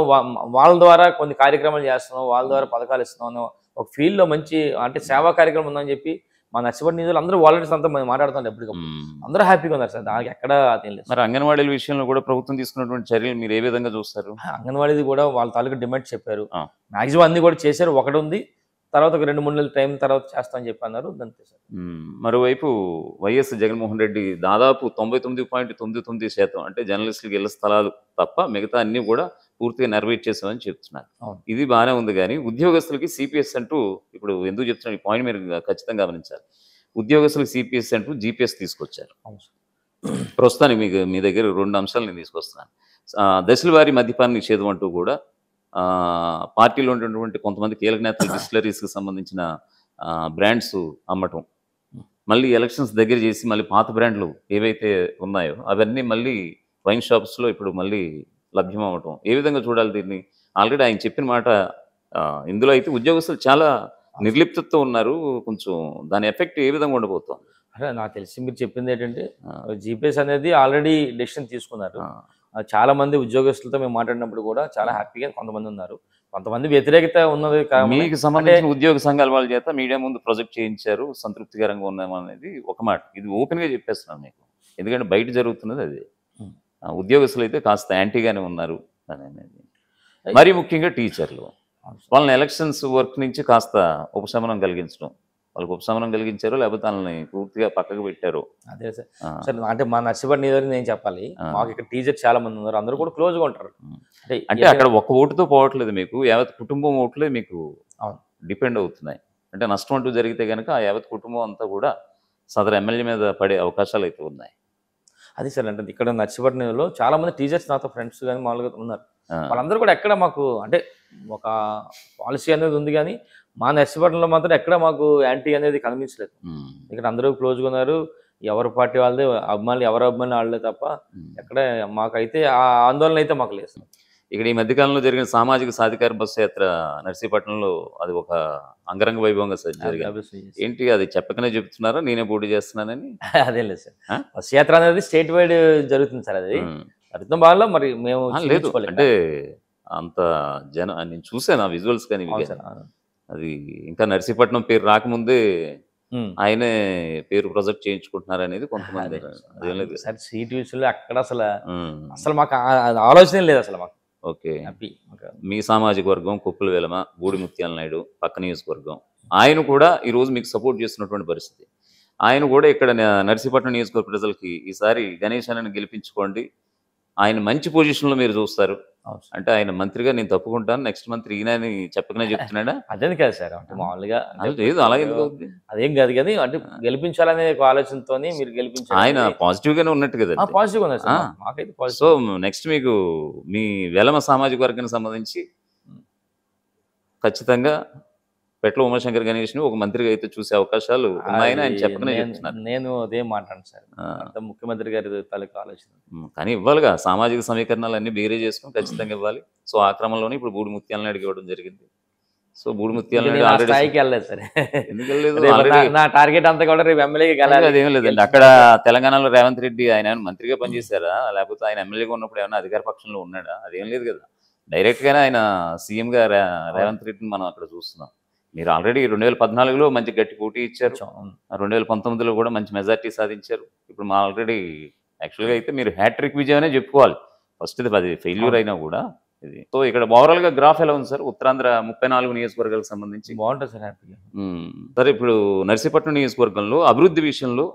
వాళ్ళ ద్వారా కొన్ని కార్యక్రమాలు చేస్తున్నాం, వాళ్ళ ద్వారా పథకాలు ఇస్తున్నాం, ఒక ఫీల్డ్లో మంచి అంటే సేవా కార్యక్రమం ఉందని చెప్పి మా నర్సీపట్నం నిధులు అందరూ వాలంటీర్స్ అంతా మాట్లాడుతున్నారు ఎప్పటికప్పుడు, అందరూ హ్యాపీగా ఉన్నారు సార్. దానికి ఎక్కడ తెలియదు. మరి అంగన్వాడీల విషయంలో కూడా ప్రభుత్వం తీసుకున్నటువంటి చర్యలు మీరు ఏ విధంగా చూస్తారు? అంగన్వాడీది కూడా వాళ్ళ తాలూకు డిమాండ్ చెప్పారు, మాక్సిమం అన్ని కూడా చేశారు. ఒకటి ఉంది, తర్వాత ఒక 2-3 నెలల టైం తర్వాత చేస్తామని చెప్పి అన్నారు, అంతే సార్. మరోవైపు వైఎస్ జగన్మోహన్ రెడ్డి దాదాపు 99.99% అంటే జర్నలిస్టులకు ఇళ్ల స్థలాలు తప్ప మిగతా అన్ని కూడా పూర్తిగా నెరవేర్చేసామని చెప్తున్నారు. ఇది బాగానే ఉంది, కానీ ఉద్యోగస్తులకి సిపిఎస్ అంటూ, ఇప్పుడు ఎందుకు చెప్తున్నారు ఈ పాయింట్ మీరు ఖచ్చితంగా గమనించాలి. ఉద్యోగస్తులకు సిపిఎస్ అంటూ జీపీఎస్ తీసుకొచ్చారు. ప్రస్తుతానికి మీకు మీ దగ్గర 2 అంశాలు నేను తీసుకొస్తున్నాను. దశల వారీ మద్యపాన నిషేధం అంటూ కూడా పార్టీలో ఉన్నటువంటి కొంతమంది కీలక నేతలు డిస్టిలరీస్కి సంబంధించిన బ్రాండ్స్ అమ్మటం, మళ్ళీ ఎలక్షన్స్ దగ్గర చేసి మళ్ళీ పాత బ్రాండ్లు ఏవైతే ఉన్నాయో అవన్నీ మళ్ళీ వైన్ షాప్స్లో ఇప్పుడు మళ్ళీ లభ్యం అవ్వటం, ఏ విధంగా చూడాలి దీన్ని? ఆల్రెడీ ఆయన చెప్పిన మాట, ఇందులో అయితే ఉద్యోగస్తులు చాలా నిర్లిప్తతో ఉన్నారు, కొంచెం దాని ఎఫెక్ట్ ఏ విధంగా ఉండబోతోంది? అంటే నాకు తెలిసి మీరు చెప్పింది ఏంటంటే జీపీఎస్ అనేది ఆల్రెడీ డెసిషన్ తీసుకున్నారు. చాలా మంది ఉద్యోగస్తులతో మేము మాట్లాడినప్పుడు కూడా చాలా హ్యాపీగా కొంతమంది ఉన్నారు, కొంతమంది వ్యతిరేకత ఉన్నది. మీకు సంబంధించిన ఉద్యోగ సంఘాల వాళ్ళ చేత మీడియా ముందు ప్రొజెక్ట్ చేయించారు, సంతృప్తికరంగా ఉన్నామనేది ఒక మాట. ఇది ఓపెన్గా చెప్పేస్తున్నాను మీకు, ఎందుకంటే బయట జరుగుతున్నది అది. ఉద్యోగస్తులు అయితే కాస్త యాంటీగానే ఉన్నారు అనేది. మరీ ముఖ్యంగా టీచర్లు, వాళ్ళని ఎలక్షన్స్ వర్క్ నుంచి కాస్త ఉపశమనం కలిగించడం, వాళ్ళకి ఉపశమనం కలిగించారు, లేకపోతే వాళ్ళని పూర్తిగా పక్కకు పెట్టారు. అదే సార్. సార్ అంటే మా నర్సీపట్నం నియోజకవర్గం నేను చెప్పాలి, మాకు ఇక్కడ టీచర్ చాలా మంది ఉన్నారు, అందరూ కూడా క్లోజ్గా ఉంటారు. అంటే అక్కడ ఒక్క ఓటుతో పోవట్లేదు, మీకు యావత్ కుటుంబం ఓట్లే మీకు డిపెండ్ అవుతున్నాయి. అంటే నష్టం అంటూ జరిగితే కనుక ఆ యావత్ కుటుంబం అంతా కూడా సదరు ఎమ్మెల్యే మీద పడే అవకాశాలు అయితే ఉన్నాయి. అది సార్, అంటే ఇక్కడ నర్సీపట్నంలో చాలా మంది టీచర్స్ నాతో ఫ్రెండ్స్ కానీ మామూలుగా ఉన్నారు. వాళ్ళందరూ కూడా ఎక్కడ మాకు అంటే ఒక పాలసీ అనేది ఉంది, కానీ మా నర్సీపట్నంలో మాత్రం ఎక్కడ మాకు యాంటీ అనేది కనిపించలేదు. ఇక్కడ అందరూ క్లోజ్గా ఉన్నారు, ఎవరి పార్టీ వాళ్ళదే అభిమానులు, ఎవరి అభిమానులు వాళ్ళే తప్ప ఎక్కడ మాకైతే ఆ ఆందోళన అయితే మాకు లేదు. ఇక్కడ ఈ మధ్యకాలంలో జరిగిన సామాజిక సాధికార బస్సు యాత్ర నర్సీపట్నంలో అది ఒక అంగరంగ వైభవంగా జరిగింది. ఏంటి అది చెప్పకనే చెప్తున్నారా నేనే పోటీ చేస్తున్నానని? అదే లేదు సార్, బస్సు యాత్ర అనేది స్టేట్ వైడ్ జరుగుతుంది సార్. అది అర్థం బాగా మరి మేము లేదు అంటే అంత నేను చూసాను ఆ విజువల్స్, కానీ అది ఇంకా నర్సీపట్నం పేరు రాకముందే ఆయనే పేరు ప్రొజెక్ట్ చేయించుకుంటున్నారు అనేది కొంతమంది. సార్ సీట్ విషయంలో అక్కడ అసలు మాకు ఆలోచన లేదు అసలు మాకు. ఓకే, మీ సామాజిక వర్గం కొప్పుల వెలమ, బూడి ముత్యాల నాయుడు పక్క నియోజకవర్గం, ఆయన కూడా ఈరోజు మీకు సపోర్ట్ చేస్తున్నటువంటి పరిస్థితి. ఆయన కూడా ఇక్కడ నర్సీపట్నం నియోజకవర్గ ప్రజలకి ఈసారి గణేష్ అన్నని గెలిపించుకోండి, ఆయన మంచి పొజిషన్లో మీరు చూస్తారు అంటే, ఆయన మంత్రిగా నేను తప్పుకుంటాను, నెక్స్ట్ మంత్రి ఈయన చెప్పకనే చెప్తున్నాడా? అదేం కాదు సార్, అంటే మామూలుగా లేదు అలా ఎందుకు అవుతుంది? అదేం కాదు, కానీ అంటే గెలిపించాలనే ఆలోచనతో మీరు గెలిపించారు. ఆయన పాజిటివ్ గానే ఉన్నట్టు కదా? పాజిటివ్ ఉంది సార్, మాకైతే పాజిటివ్. సో నెక్స్ట్ మీకు మీ వెలమ సామాజిక వర్గానికి సంబంధించి ఖచ్చితంగా పెట్ల ఉమాశంకర్ గణేష్ని ఒక మంత్రిగా అయితే చూసే అవకాశాలు ఉన్నాయని ఆయన చెప్పకనే చెప్తున్నారు. నేను అదే మాట్లాడు సార్, ముఖ్యమంత్రి గారి తాలూకు ఆలోచన. కానీ ఇవ్వాలిగా, సామాజిక సమీకరణాలు అన్ని బేరే చేసుకుని ఖచ్చితంగా ఇవ్వాలి. సో ఆ క్రమంలోనే ఇప్పుడు బూడి ముత్యాల నాయుడుకి ఇవ్వడం జరిగింది. సో బూడి ముత్యాల నాయుడు స్థాయికి వెళ్ళలేదు సార్. ఎందుకు వెళ్ళలేదు? నా టార్గెట్ అంతా కూడా రేపు ఎమ్మెల్యేకి వెళ్ళాలి. అదేం లేదండి, అక్కడ తెలంగాణలో రేవంత్ రెడ్డి ఆయన మంత్రిగా పనిచేశారా, లేకపోతే ఆయన ఎమ్మెల్యేగా ఉన్నప్పుడు ఏమైనా అధికార పక్షంలో ఉన్నాడా? అదేం లేదు కదా, డైరెక్ట్ గానే ఆయన సీఎంగా రేవంత్ రెడ్డిని మనం అక్కడ చూస్తున్నాం. మీరు ఆల్రెడీ 2014లో మంచి గట్టి పోటీ ఇచ్చారు, 2019లో కూడా మంచి మెజార్టీ సాధించారు. ఇప్పుడు మా ఆల్రెడీ యాక్చువల్గా అయితే మీరు హ్యాట్రిక్ విజయమనే చెప్పుకోవాలి. ఫస్ట్ ఇది 10 ఫెయిల్యూర్ అయినా కూడా ఇది. సో ఇక్కడ ఓవరాల్గా గ్రాఫ్ ఎలా ఉంది సార్? ఉత్తరాంధ్ర 34 నియోజకవర్గాలకు సంబంధించి బాగుంటుంది సార్, హ్యాపీగా. సరే, ఇప్పుడు నర్సీపట్నం నియోజకవర్గంలో అభివృద్ధి విషయంలో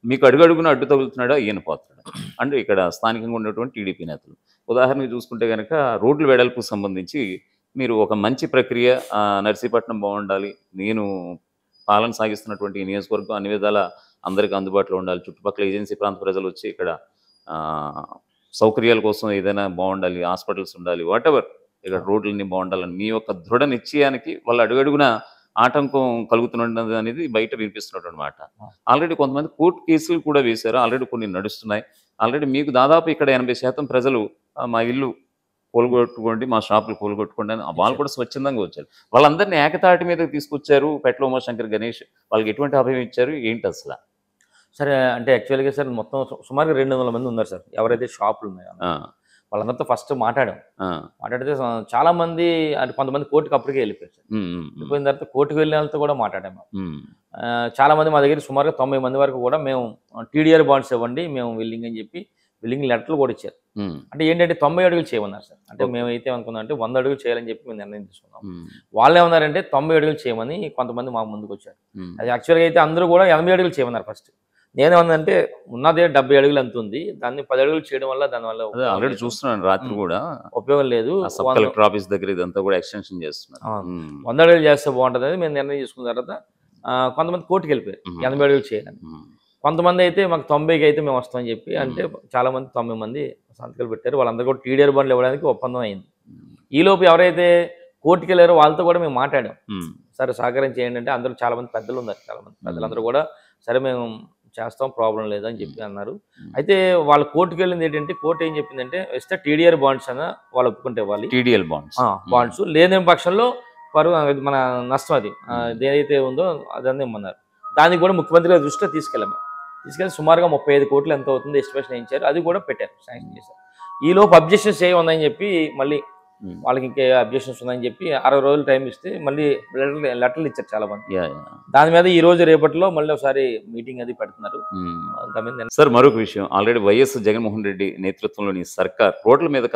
మీకు అడుగడుగున అడ్డు తగులుతున్నాడా ఈయన పోతున్నాడు అంటే ఇక్కడ స్థానికంగా ఉన్నటువంటి టీడీపీ నేతలు. ఉదాహరణకు చూసుకుంటే కనుక రోడ్ల వెడల్పుకు సంబంధించి మీరు ఒక మంచి ప్రక్రియ నర్సీపట్నం బాగుండాలి, నేను పాలన సాగిస్తున్నటువంటి ఈ నియోజకవర్గం అన్ని విధాల అందరికీ అందుబాటులో ఉండాలి, చుట్టుపక్కల ఏజెన్సీ ప్రాంత ప్రజలు వచ్చి ఇక్కడ ఆ, సౌకర్యాల కోసం ఏదైనా బాగుండాలి, హాస్పిటల్స్ ఉండాలి, వాటెవర్ ఇక్కడ రోడ్లన్నీ బాగుండాలని మీ యొక్క దృఢ నిశ్చయానికి వాళ్ళు అడుగడుగున ఆటంకం కలుగుతున్నది అనేది బయట వినిపిస్తున్నట్టు అనమాట. ఆల్రెడీ కొంతమంది కోర్టు కేసులు కూడా వేశారు, ఆల్రెడీ కొన్ని నడుస్తున్నాయి. ఆల్రెడీ మీకు దాదాపు ఇక్కడ 80% ప్రజలు మా ఇల్లు కూలగొట్టుకోండి, మా షాపులు కూలగొట్టుకోండి అని వాళ్ళు కూడా స్వచ్ఛందంగా వచ్చారు. వాళ్ళందరినీ ఏకతాటి మీదకి తీసుకొచ్చారు. పెట్ల ఉమాశంకర్ గణేష్ వాళ్ళకి ఎటువంటి అభయం ఇచ్చారు ఏంటి అసలు? సరే అంటే యాక్చువల్గా సార్ మొత్తం సుమారుగా 200 మంది ఉన్నారు సార్ ఎవరైతే షాపులు ఉన్నాయో వాళ్ళందరితో ఫస్ట్ మాట్లాడితే చాలా మంది అంటే కొంతమంది కోర్టుకు అప్పటికే వెళ్ళిపోయారు సార్. వెళ్ళిపోయిన తర్వాత కోర్టుకు వెళ్ళిన వాళ్ళతో కూడా మాట్లాడాము. చాలా మంది మా దగ్గర సుమారుగా 90 మంది వరకు కూడా మేము టీడీఆర్ బాండ్స్ ఇవ్వండి మేము విల్లింగ్ అని చెప్పి విల్లింగ్ లెటర్లు కూడా ఇచ్చారు. అంటే ఏంటంటే 90 అడుగులు చేయమన్నారు సార్. అంటే మేమైతే అనుకున్నాం అంటే 100 అడుగులు చేయాలని చెప్పి మేము నిర్ణయం తీసుకున్నాం. వాళ్ళు ఏమన్నారంటే 90 అడుగులు చేయమని కొంతమంది మా ముందుకు వచ్చారు. అది యాక్చువల్గా అయితే అందరూ కూడా 80 అడుగులు చేయమన్నారు ఫస్ట్. నేనేమన్నానంటే ఉన్నదే 70 అడుగులు ఎంత ఉంది, దాన్ని 10 అడుగులు చేయడం వల్ల దానివల్ల ఆల్రెడీ చూస్తున్నాను రాత్రి కూడా ఉపయోగం లేదు, కలెక్టర్ ఆఫీస్ దగ్గర ఇదంతా కూడా ఎక్స్టెన్షన్ చేస్తున్నారు. 100 అడుగులు చేస్తే బాగుంటుంది అని మేము నిర్ణయం తీసుకున్న తర్వాత కొంతమంది కోర్టుకు వెళ్ళిపోయారు 80 అడుగులు చేయాలని. కొంతమంది అయితే మాకు 90కి అయితే మేము వస్తామని చెప్పి అంటే చాలా మంది 90 మంది సంతకాలు పెట్టారు. వాళ్ళందరూ కూడా టీడీఆర్ బాండ్లు ఇవ్వడానికి ఒప్పందం అయింది. ఈలోపు ఎవరైతే కోర్టుకు వెళ్ళారో వాళ్ళతో కూడా మేము మాట్లాడాం, సరే సహకారం చేయండి అంటే అందరూ చాలా మంది పెద్దలు ఉన్నారు, చాలా మంది పెద్దలందరూ కూడా సరే మేము చేస్తాం ప్రాబ్లం లేదని చెప్పి అన్నారు. అయితే వాళ్ళు కోర్టుకు వెళ్ళింది ఏంటంటే కోర్టు ఏం చెప్పిందంటే ఇస్తే టీడీఆర్ బాండ్స్ అన్న వాళ్ళు ఒప్పుకుంటే ఇవ్వాలి, టీడీఎల్ బాండ్స్ లేని పక్షంలో మన నష్టం అది ఏదైతే ఉందో అదన్నీ ఇమ్మన్నారు. దానికి కూడా ముఖ్యమంత్రి గారి దృష్టిలో తీసుకెళ్ళి సుమారుగా 35 కోట్లు ఎంత అవుతుంది ఎస్టిమేషన్ వేయించారు, అది కూడా పెట్టారు, శాంక్షన్ చేశారు. ఈలోపు అబ్జెక్షన్స్ ఏముందని చెప్పి మళ్ళీ వాళ్ళకి ఇంకే అబ్జెక్షన్స్ ఉన్నాయని చెప్పి 60 రోజులు టైం ఇస్తే మళ్ళీ లెటర్లు ఇచ్చారు చాలా మంది. దాని మీద ఈ రోజు రేపటిలో మళ్ళీ ఒకసారి మీటింగ్ అది పెడుతున్నారు. సార్ మరొక విషయం, ఆల్రెడీ వైఎస్ జగన్మోహన్ రెడ్డి నేతృత్వంలోని సర్కార్ రోడ్ల మీద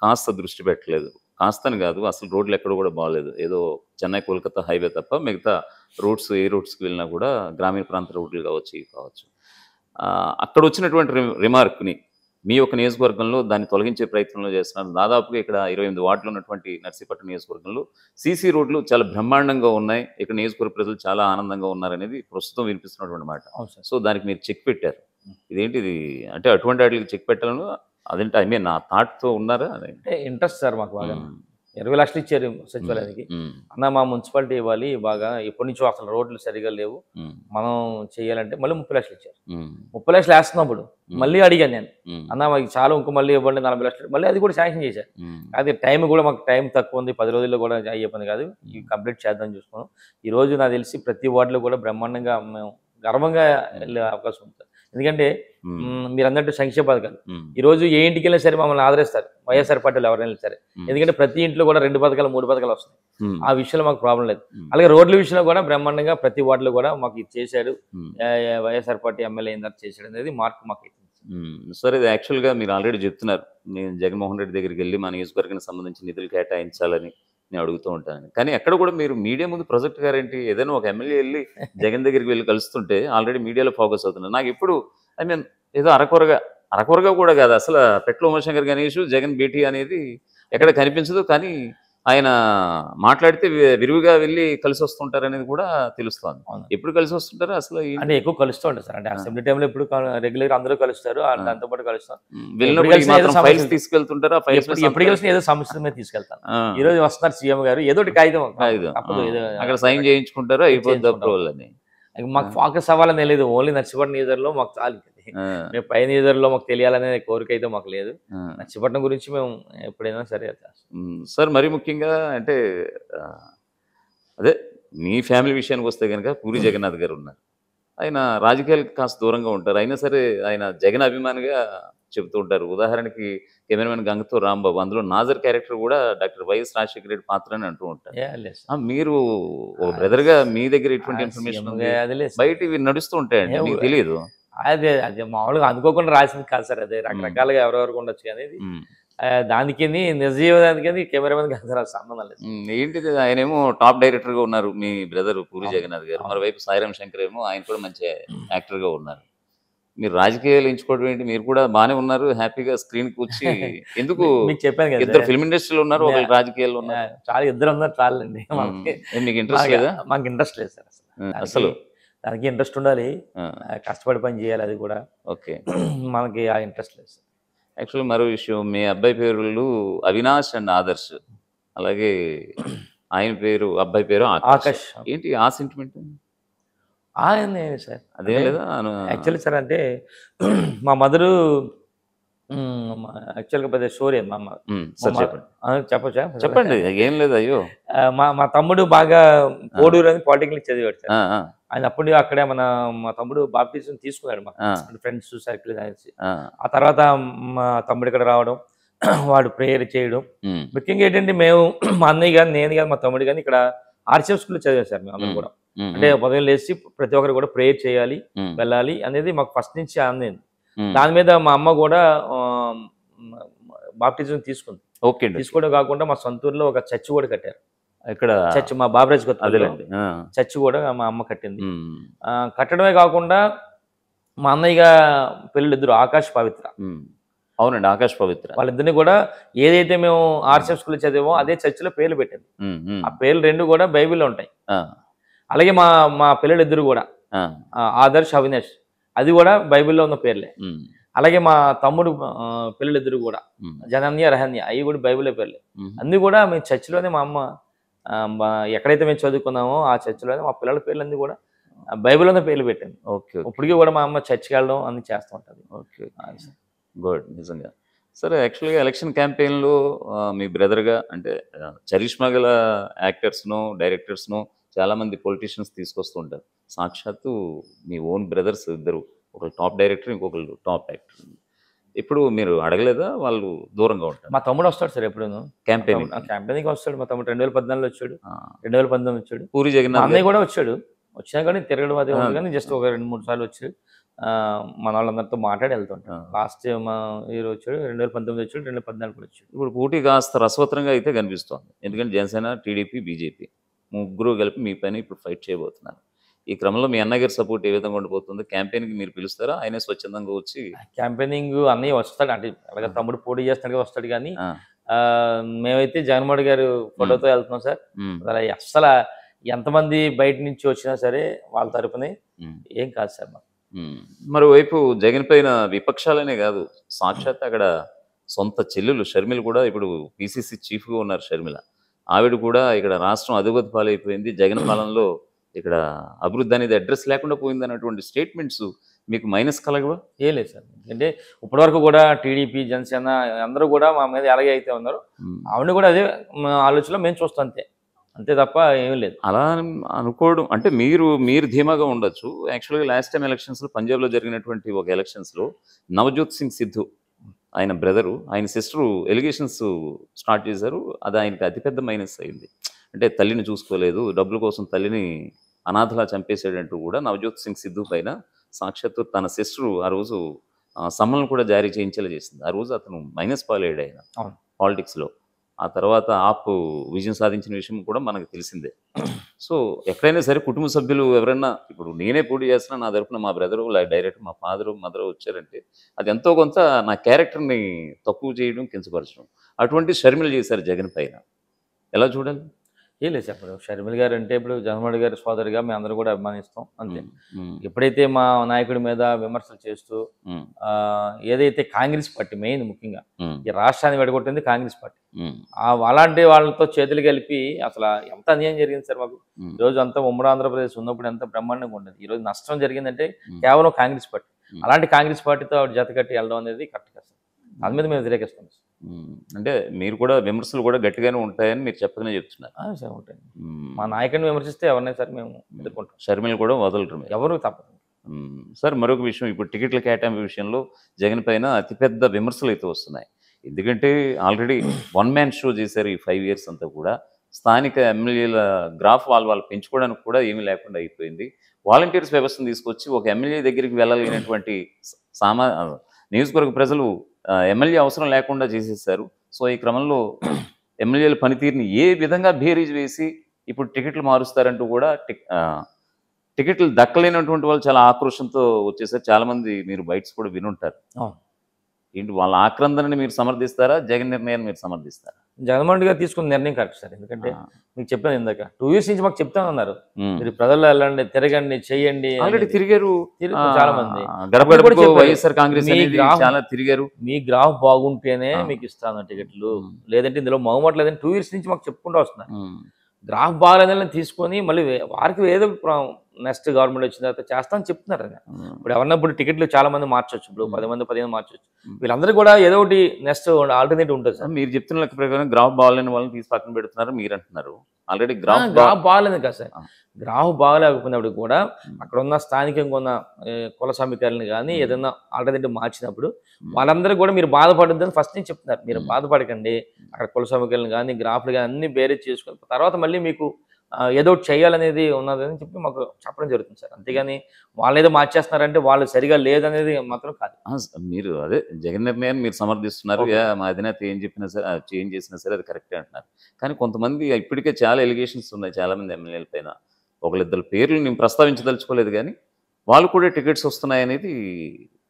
కాస్త దృష్టి పెట్టలేదు. కాస్తని కాదు, అసలు రోడ్లు ఎక్కడ కూడా బాగాలేదు. ఏదో చెన్నై కోల్కతా హైవే తప్ప మిగతా రూట్స్ ఏ రూట్స్కి వెళ్ళినా కూడా గ్రామీణ ప్రాంత రోడ్లు కావచ్చు. అక్కడ వచ్చినటువంటి రిమార్క్ని మీ యొక్క నియోజకవర్గంలో దాన్ని తొలగించే ప్రయత్నంలో చేస్తున్నారు. దాదాపుగా ఇక్కడ 28 వార్డులు ఉన్నటువంటి నర్సీపట్నం నియోజకవర్గంలో సీసీ రోడ్లు చాలా బ్రహ్మాండంగా ఉన్నాయి, ఇక్కడ నియోజకవర్గ ప్రజలు చాలా ఆనందంగా ఉన్నారనేది ప్రస్తుతం వినిపిస్తున్నటువంటి మాట. సో దానికి మీరు చెక్ పెట్టారు, ఇదేంటిది అంటే అటువంటి వాటికి చెక్ పెట్టాలను అదేంటి ఐ మీన్ నా థాట్తో ఉన్నారా? అంటే ఇంట్రెస్ట్ సార్ మాకు బాగా 20 లక్షలు ఇచ్చారు సచివాలయానికి. అన్న మా మున్సిపాలిటీ ఇవ్వాలి బాగా, ఎప్పటి నుంచో అసలు రోడ్లు సరిగా లేవు, మనం చేయాలంటే మళ్ళీ 30 లక్షలు ఇచ్చారు. 30 లక్షలు వేస్తున్నప్పుడు మళ్ళీ అడిగాను నేను, అన్న మాకు చాలా ఇంకో మళ్ళీ ఇవ్వండి 40 లక్షలు, మళ్ళీ అది కూడా శాంక్షన్ చేశారు. అది టైం కూడా మాకు టైం తక్కువ ఉంది, 10 రోజుల్లో కూడా అయ్యే పని కాదు, ఇవి కంప్లీట్ చేద్దాం చూసుకున్నాం. ఈ రోజు నాకు తెలిసి ప్రతి వార్డులో కూడా బ్రహ్మాండంగా మేము గర్వంగా వెళ్ళే అవకాశం ఉంటుంది. ఎందుకంటే మీరు అన్నట్టు సంక్షేమ పథకాలు ఈ రోజు ఏ ఇంటికి వెళ్ళినా సరే మమ్మల్ని ఆదరిస్తారు వైఎస్ఆర్ పార్టీలు ఎవరైనా సరే, ఎందుకంటే ప్రతి ఇంట్లో కూడా 2 పథకాలు 3 పథకాలు వస్తాయి. ఆ విషయంలో మాకు ప్రాబ్లం లేదు. అలాగే రోడ్ల విషయంలో కూడా బ్రహ్మాండంగా ప్రతి వార్డులో కూడా మాకు ఇది చేశాడు, వైఎస్ఆర్ పార్టీ ఎమ్మెల్యే అయిన చేశాడు అనేది మార్క్ మాకు. సరే, ఇది యాక్చువల్గా మీరు ఆల్రెడీ చెప్తున్నారు, నేను జగన్మోహన్ రెడ్డి దగ్గరికి వెళ్ళి మా నియోజకవర్గానికి సంబంధించి నిధులు కేటాయించాలని నేను అడుగుతూ ఉంటాను. కానీ ఎక్కడ కూడా మీరు మీడియా ముందు ప్రొజెక్ట్ గారేంటి, ఏదైనా ఒక ఎమ్మెల్యే వెళ్ళి జగన్ దగ్గరికి వెళ్ళి కలుస్తుంటే ఆల్రెడీ మీడియాలో ఫోకస్ అవుతున్నారు. నాకు ఎప్పుడు ఐ మీన్ ఏదో అరకొరగా కూడా కాదు, అసలు పెట్ల ఉమాశంకర్ గణేష్ జగన్ భేటీ అనేది ఎక్కడ కనిపించదు. కానీ ఆయన మాట్లాడితే విరివిగా వెళ్ళి కలిసి వస్తుంటారు అనేది కూడా తెలుస్తుంది. ఎప్పుడు కలిసి వస్తుంటారు అసలు? అంటే ఎక్కువ కలుస్తూ ఉంటారు సార్, అంటే అసెంబ్లీ టైంలో ఎప్పుడు రెగ్యులర్ అందరూ కలుస్తారు, దాంతో పాటు కలుస్తారు. ఫైల్స్ తీసుకెళ్తుంటారు, ఎప్పుడు కలిసిన ఏదో సమస్య మీద తీసుకెళ్తాను. ఈ రోజు వస్తున్నారు సీఎం గారు, ఏదో కాగితం అక్కడ సైన్ చేయించుకుంటారు, అయిపోయింది అప్రూవల్ అని. మాకు ఫోకస్ అవ్వాలని తెలియదు, ఓన్లీ నర్సీపట్నం నియోజకవర్గంలో మాకు చాలు. మేము పై నియోజకవర్గంలో మాకు తెలియాలనే కోరిక అయితే మాకు లేదు. నర్సీపట్నం గురించి మేము ఎప్పుడైనా సరే. సార్ మరి ముఖ్యంగా అంటే అదే మీ ఫ్యామిలీ విషయానికి వస్తే కనుక పూరి జగన్నాథ్ గారు ఉన్నారు, ఆయన రాజకీయాలకు కాస్త దూరంగా ఉంటారు, అయినా సరే ఆయన జగన్ అభిమానిగా చెబుతూ ఉంటారు. ఉదాహరణకి కెమెరామెన్ గంగతో రాంబాబు, అందులో నాజర్ క్యారెక్టర్ కూడా డాక్టర్ వైఎస్ రాజశేఖర రెడ్డి పాత్ర అని అంటూ ఉంటారు. మీరు ఒక బ్రదర్ గా మీ దగ్గర ఎటువంటి ఇన్ఫర్మేషన్ బయట ఇవి నడుస్తూ ఉంటాయండి, మీకు తెలియదు? అదే మామూలుగా అనుకోకుండా రాసింది కాదు సార్, అదే రకరకాలుగా ఎవరెవరికి ఉండొచ్చు అనేది. దానికి నిజ జీవితానికి కెమెరామెన్ కాదు సంబంధం లేదు. ఏంటిది, ఆయనేమో టాప్ డైరెక్టర్ గా ఉన్నారు మీ బ్రదర్ పూరి జగన్నాథ్ గారు, మరోవైపు సాయిరామ్ శంకర్ ఏమో ఆయన కూడా మంచి యాక్టర్ గా ఉన్నారు. మీరు రాజకీయాలు ఎంచుకోవడం ఏంటి? మీరు కూడా బానే ఉన్నారు. హ్యాపీగా స్క్రీన్ కూర్చి ఎందుకు మీకు చెప్పాను కదా ఇద్దరు ఫిల్మ్ ఇండస్ట్రీలో ఉన్నారు, ఒకళ్ళు రాజకీయాల్లో ఉన్నారు. చాలా ఇద్దరు ఉన్నారు చాలండి మనకి. మీకు ఇంట్రెస్ట్ లేదా? మాకు ఇంట్రెస్ట్ లేదు సార్ అసలు. దానికి ఇంట్రెస్ట్ ఉండాలి, కష్టపడి పని చేయాలి, అది కూడా. ఓకే. మనకి ఆ ఇంట్రెస్ట్ లేదు సార్. యాక్చువల్లీ మరో విషయం, మీ అబ్బాయి పేర్లు అవినాష్ అండ్ ఆదర్శ్, అలాగే ఆయన పేరు అబ్బాయి పేరు ఆకాష్. ఏంటి ఆ సెంటిమెంట్? సార్ అదే లేదా? యాక్చువల్లీ సార్ అంటే మా మదరు యాక్చువల్గా పెద్ద స్టోరీ మా అమ్మ. సార్ చెప్పండి. చెప్పచ్చా? చెప్పండి, ఏం లేదు. అయ్యో, మా తమ్ముడు బాగా కోడూరు అని పాలిటెక్నిక్ చదివాడు సార్. ఆయన అప్పుడు అక్కడే మా తమ్ముడు బాప్టిజం తీసుకున్నాడు, మా ఫ్రెండ్స్ సర్కిల్ కలిసి. ఆ తర్వాత మా తమ్ముడు ఇక్కడ రావడం, వాడు ప్రేయర్ చేయడం. ముఖ్యంగా ఏంటంటే మేము మా అన్నయ్య కానీ, నేను కానీ, మా తమ్ముడు కానీ ఇక్కడ ఆర్సిఎఫ్ స్కూల్లో చదివాం సార్ మేము అందరం కూడా. అంటే ఉదయం లేచి ప్రతి ఒక్కరు కూడా ప్రేయర్ చేయాలి, వెళ్ళాలి అనేది మాకు ఫస్ట్ నుంచి అందింది. దాని మీద మా అమ్మ కూడా బాప్టిజం తీసుకుంది. ఓకే. తీసుకోవడం కాకుండా మా సొంత ఊర్లో ఒక చర్చ్ కూడా కట్టారు. ఇక్కడ చర్చ్ మా బాబరాజ్ కొత్తలేండి, చర్చ్ కూడా మా అమ్మ కట్టింది. కట్టడమే కాకుండా మా అన్నయ్య పిల్లలు ఇద్దరు ఆకాష్ పవిత్ర. అవునండి, ఆకాష్ పవిత్ర. వాళ్ళిద్దరిని కూడా ఏదైతే మేము ఆర్సిఎఫ్ స్కూల్ చదివామో అదే చర్చిలో పేర్లు పెట్టింది. ఆ పేర్లు రెండు కూడా బైబిల్లో ఉంటాయి. అలాగే మా పిల్లలు ఇద్దరు కూడా ఆదర్శ్, అవినాష్, అది కూడా బైబిల్లో ఉన్న పేర్లే. అలాగే మా తమ్ముడు పిల్లలు ఇద్దరు కూడా జనన్య, రహన్య, అవి కూడా బైబిల్లో పేర్లే. అన్ని కూడా మేము చర్చిలోనే మా అమ్మ ఎక్కడైతే మేము చదువుకున్నామో ఆ చర్చిలోనే మా పిల్లల పేర్లు అన్ని కూడా బైబిల్లోనే పేర్లు పెట్టింది. ఓకే. ఇప్పటికీ కూడా మా అమ్మ చర్చికి వెళ్ళడం అన్ని చేస్తూ ఉంటుంది. Okay, good. నిజంగా సరే, యాక్చువల్గా ఎలక్షన్ క్యాంపెయిన్లో మీ బ్రదర్గా అంటే చరిష్మా గల యాక్టర్స్ను, డైరెక్టర్స్ను చాలామంది పొలిటీషియన్స్ తీసుకొస్తూ ఉంటారు. సాక్షాత్తు మీ ఓన్ బ్రదర్స్ ఇద్దరు, ఒకరు టాప్ డైరెక్టర్, ఇంకొకరు టాప్ యాక్టర్. ఇప్పుడు మీరు అడగలేదా? వాళ్ళు దూరంగా ఉంటారు. మా తమ్ముడు వస్తాడు సార్ ఎప్పుడు క్యాంపెయినింగ్ వస్తాడు. మా తమ్ముడు 2014లో వచ్చాడు, 2019 వచ్చాడు. పూరి జగన్నాథ్ అన్నయ్య కూడా వచ్చాడు. వచ్చినా కానీ తిరగడం అది ఉంది కానీ జస్ట్ ఒక 2-3 సార్లు వచ్చాడు. మన వాళ్ళందరితో మాట్లాడి వెళ్తుంటాం. లాస్ట్ మా హీరో వచ్చాడు, 2019 వచ్చాడు, 2014 కూడా వచ్చాడు. ఇప్పుడు పోటీ కాస్త రసవత్రంగా అయితే కనిపిస్తోంది. ఎందుకంటే జనసేన, టీడీపీ, బీజేపీ ముగ్గురు కలిపి మీ పైన ఇప్పుడు ఫైట్ చేయబోతున్నారు. ఈ క్రమంలో మీ అన్నగారి సపోర్ట్ ఏ విధంగా ఉండిపోతుంది? క్యాంపెయిన్కి మీరు పిలుస్తారా? ఆయనే స్వచ్ఛందంగా వచ్చి? క్యాంపెయినింగ్ అన్నయ్య వస్తాడు, అంటే అలాగే తమ్ముడు పోటీ చేస్తాడు వస్తాడు కానీ మేమైతే జగన్మోహన్ గారు ఫోటోతో వెళ్తున్నాం సార్. అసలు ఎంతమంది బయట నుంచి వచ్చినా సరే వాళ్ళ తరపునే ఏం కాదు సార్. మరోవైపు జగన్ పైన విపక్షాలనే కాదు, సాక్షాత్ అక్కడ సొంత చెల్లెలు షర్మిల కూడా ఇప్పుడు పిసిసి చీఫ్గా ఉన్నారు. షర్మిల ఆవిడ కూడా ఇక్కడ రాష్ట్రం అధోగతి పాలైపోయింది, జగన్ పాలనలో ఇక్కడ అభివృద్ధి అనేది అడ్రస్ లేకుండా పోయింది అన్నటువంటి స్టేట్మెంట్స్ మీకు మైనస్ కలగవా? ఏ లేదు సార్. అంటే ఇప్పటివరకు కూడా టీడీపీ, జనసేన అందరూ కూడా మా మీద ఎలాగే అయితే ఉన్నారు, ఆవిడ కూడా అదే ఆలోచనలో మేము చూస్తాం, అంతే తప్ప ఏమీ లేదు. అలా అనుకోవడం అంటే మీరు ధీమాగా ఉండొచ్చు. యాక్చువల్గా లాస్ట్ టైం ఎలక్షన్స్లో పంజాబ్లో జరిగినటువంటి ఒక ఎలక్షన్స్లో నవజోత్ సింగ్ సిద్ధు, ఆయన బ్రదరు, ఆయన సిస్టరు ఎలిగేషన్స్ స్టార్ట్ చేశారు. అది ఆయనకి అతిపెద్ద మైనస్ అయింది. అంటే తల్లిని చూసుకోలేదు, డబ్బుల కోసం తల్లిని అనాథలా చంపేసాడంటూ కూడా నవజోత్ సింగ్ సిద్ధు పైన సాక్షాత్తు తన సిస్టరు ఆ రోజు సమ్మల్ని కూడా జారీ చేయించేలా చేసింది. ఆ రోజు అతను మైనస్ పాలయ్యాడు ఆయన పాలిటిక్స్లో. ఆ తర్వాత ఆప్ విజయం సాధించిన విషయం కూడా మనకు తెలిసిందే. సో ఎక్కడైనా సరే కుటుంబ సభ్యులు ఎవరైనా, ఇప్పుడు నేనే పోటీ చేస్తున్నా, నా తరపున మా బ్రదరు, డైరెక్టర్ మా ఫాదరు, మదరు వచ్చారంటే అది ఎంతో కొంత నా క్యారెక్టర్ని తక్కువ చేయడం, కించపరచడం. అటువంటి షర్మిల చేశారు జగన్ పైన. ఎలా చూడాలి? ఏం లేదు చెప్పండి. షర్మిల గారు అంటే ఇప్పుడు జగన్మోహన్ గారి సోదరిగా మేము అందరూ కూడా అభిమానిస్తాం, అంతే. ఎప్పుడైతే మా నాయకుడి మీద విమర్శలు చేస్తూ ఏదైతే కాంగ్రెస్ పార్టీ మెయిన్ ముఖ్యంగా ఈ రాష్ట్రాన్ని విడగొట్టింది కాంగ్రెస్ పార్టీ, అలాంటి వాళ్ళతో చేతులు కలిపి అసలు ఎంత అన్యాయం జరిగింది సార్ మాకు. ఈరోజు అంతా ఉమ్మడి ఆంధ్రప్రదేశ్ ఉన్నప్పుడు ఎంత బ్రహ్మాండంగా ఉండేది. ఈరోజు నష్టం జరిగిందంటే కేవలం కాంగ్రెస్ పార్టీ. అలాంటి కాంగ్రెస్ పార్టీతో ఆవిడ జత కట్టి వెళ్ళడం అనేది కరెక్ట్ కాదు. దాని మీద మేము వ్యతిరేకిస్తాం. అంటే మీరు కూడా విమర్శలు కూడా గట్టిగానే ఉంటాయని మీరు చెప్పగానే చెప్తున్నారు. సార్ ఉంటాయి. మా నాయకుడిని విమర్శిస్తే ఎవరినైనా సరే మేము ఎదుర్కొంటాం. షర్మిల కూడా వదలరు, ఎవరు తప్పదు. సార్ మరొక విషయం, ఇప్పుడు టికెట్ల కేటాయింపు విషయంలో జగన్ పైన అతిపెద్ద విమర్శలు అయితే వస్తున్నాయి. ఎందుకంటే ఆల్రెడీ వన్ మ్యాన్ షో చేశారు ఈ 5 years అంతా కూడా. స్థానిక ఎమ్మెల్యేల గ్రాఫ్ వాళ్ళు పెంచుకోవడానికి కూడా ఏమీ లేకుండా అయిపోయింది. వాలంటీర్స్ వ్యవస్థను తీసుకొచ్చి ఒక ఎమ్మెల్యే దగ్గరికి వెళ్ళగలిగినటువంటి నియోజకవర్గ ప్రజలు ఎమ్మెల్యే అవసరం లేకుండా చేసేసారు. సో ఈ క్రమంలో ఎమ్మెల్యేల పనితీరుని ఏ విధంగా బేరీజ్ వేసి ఇప్పుడు టికెట్లు మారుస్తారంటూ కూడా టికెట్లు దక్కలేనటువంటి వాళ్ళు చాలా ఆక్రోషంతో వచ్చేసారు. చాలా మంది మీరు బయట్స్ కూడా వినుంటారు. అవును. ఏంటి వాళ్ళ ఆక్రందనని మీరు సమర్థిస్తారా? జగన్ నిర్ణయాన్ని మీరు సమర్థిస్తారా? జగన్మోహన్ రెడ్డి గారు తీసుకున్న నిర్ణయం కరెక్ట్ సార్. ఎందుకంటే ఆ. మీకు చెప్పాను ఇందాక 2 years నుంచి మాకు చెప్తానన్నారు. ఉమ్. మీరు ప్రజల్లో వెళ్ళండి, తిరగండి, చెయ్యండి ఆల్రెడీ అనేది. తిరిగారు. చాలా మంది గడప అప్పుడు కూడా గడపకు చెప్పారు. వైఎస్ఆర్ కాంగ్రెస్ మీ అనేది గ్రాఫ్ చాలా తిరిగారు. మీ గ్రాఫ్ బాగుంటేనే ఆ. మీకు ఇస్తాను టికెట్లు, ఉమ్. లేదంటే ఇందులో మొహమాట లేదని 2 years నుంచి మాకు చెప్పుకుంటూ వస్తున్నారు. ఉమ్. గ్రాఫ్ బాగాలేదని తీసుకొని మళ్ళీ వారికి ఏదో నెక్స్ట్ గవర్నమెంట్ వచ్చిన తర్వాత చేస్తామని చెప్తున్నారు ఆయన. ఉమ్. ఇప్పుడు ఎవరన్నా ఇప్పుడు టికెట్లు చాలా మంది మార్చొచ్చు, ఇప్పుడు 10 మంది 15 మార్చొచ్చు. ఉమ్. వీళ్ళందరూ కూడా ఏదో ఒకటి నెక్స్ట్ ఆల్టర్నేటివ్ ఉంటుంది సార్. మీరు చెప్తున్న లెక్క ప్రకారం గ్రాఫ్ బాగాలేని వాళ్ళని తీసి పక్కన పెడుతున్నారు మీరు అంటున్నారు. ఆల్రెడీ గ్రాఫ్ గ్రాఫ్ బాగాలేదు కదా సార్. ఆ. గ్రాఫ్ బాగాలేకపోయినప్పుడు కూడా ఉమ్. అక్కడ ఉన్న స్థానికంగా ఉన్న కుల సమీకరణలు కానీ ఏదైనా ఆల్టర్నేటివ్ మార్చినప్పుడు ఉమ్. వాళ్ళందరూ కూడా మీరు బాధపడొద్దని ఫస్ట్ నుంచి చెప్తున్నారు. మీరు ఉమ్. బాధపడకండి, అక్కడ కుల సమీకరణలు కానీ గ్రాఫ్లు కానీ అన్ని బేరేజ్ చేసుకొని తర్వాత మళ్ళీ మీకు ఏదో ఒకటి చేయాలనేది ఉన్నదని చెప్పి మాకు చెప్పడం జరుగుతుంది సార్. అంతేగాని వాళ్ళు ఏదో మార్చేస్తున్నారంటే వాళ్ళు సరిగా లేదనేది మాత్రం కాదు. మీరు అదే జగన్ నిర్ణయాన్ని మీరు సమర్థిస్తున్నారు. ఓకే. మా అధినేత ఏం చెప్పినా సరే చేంజ్ చేసినా సరే అది కరెక్టే అంటున్నారు. కానీ కొంతమంది ఇప్పటికే చాలా ఎలిగేషన్స్ ఉన్నాయి చాలా మంది ఎమ్మెల్యేల పైన. ఒకళ్ళిద్దరు పేర్లు నేను ప్రస్తావించదలుచుకోలేదు కానీ వాళ్ళు కూడా టికెట్స్ వస్తున్నాయనేది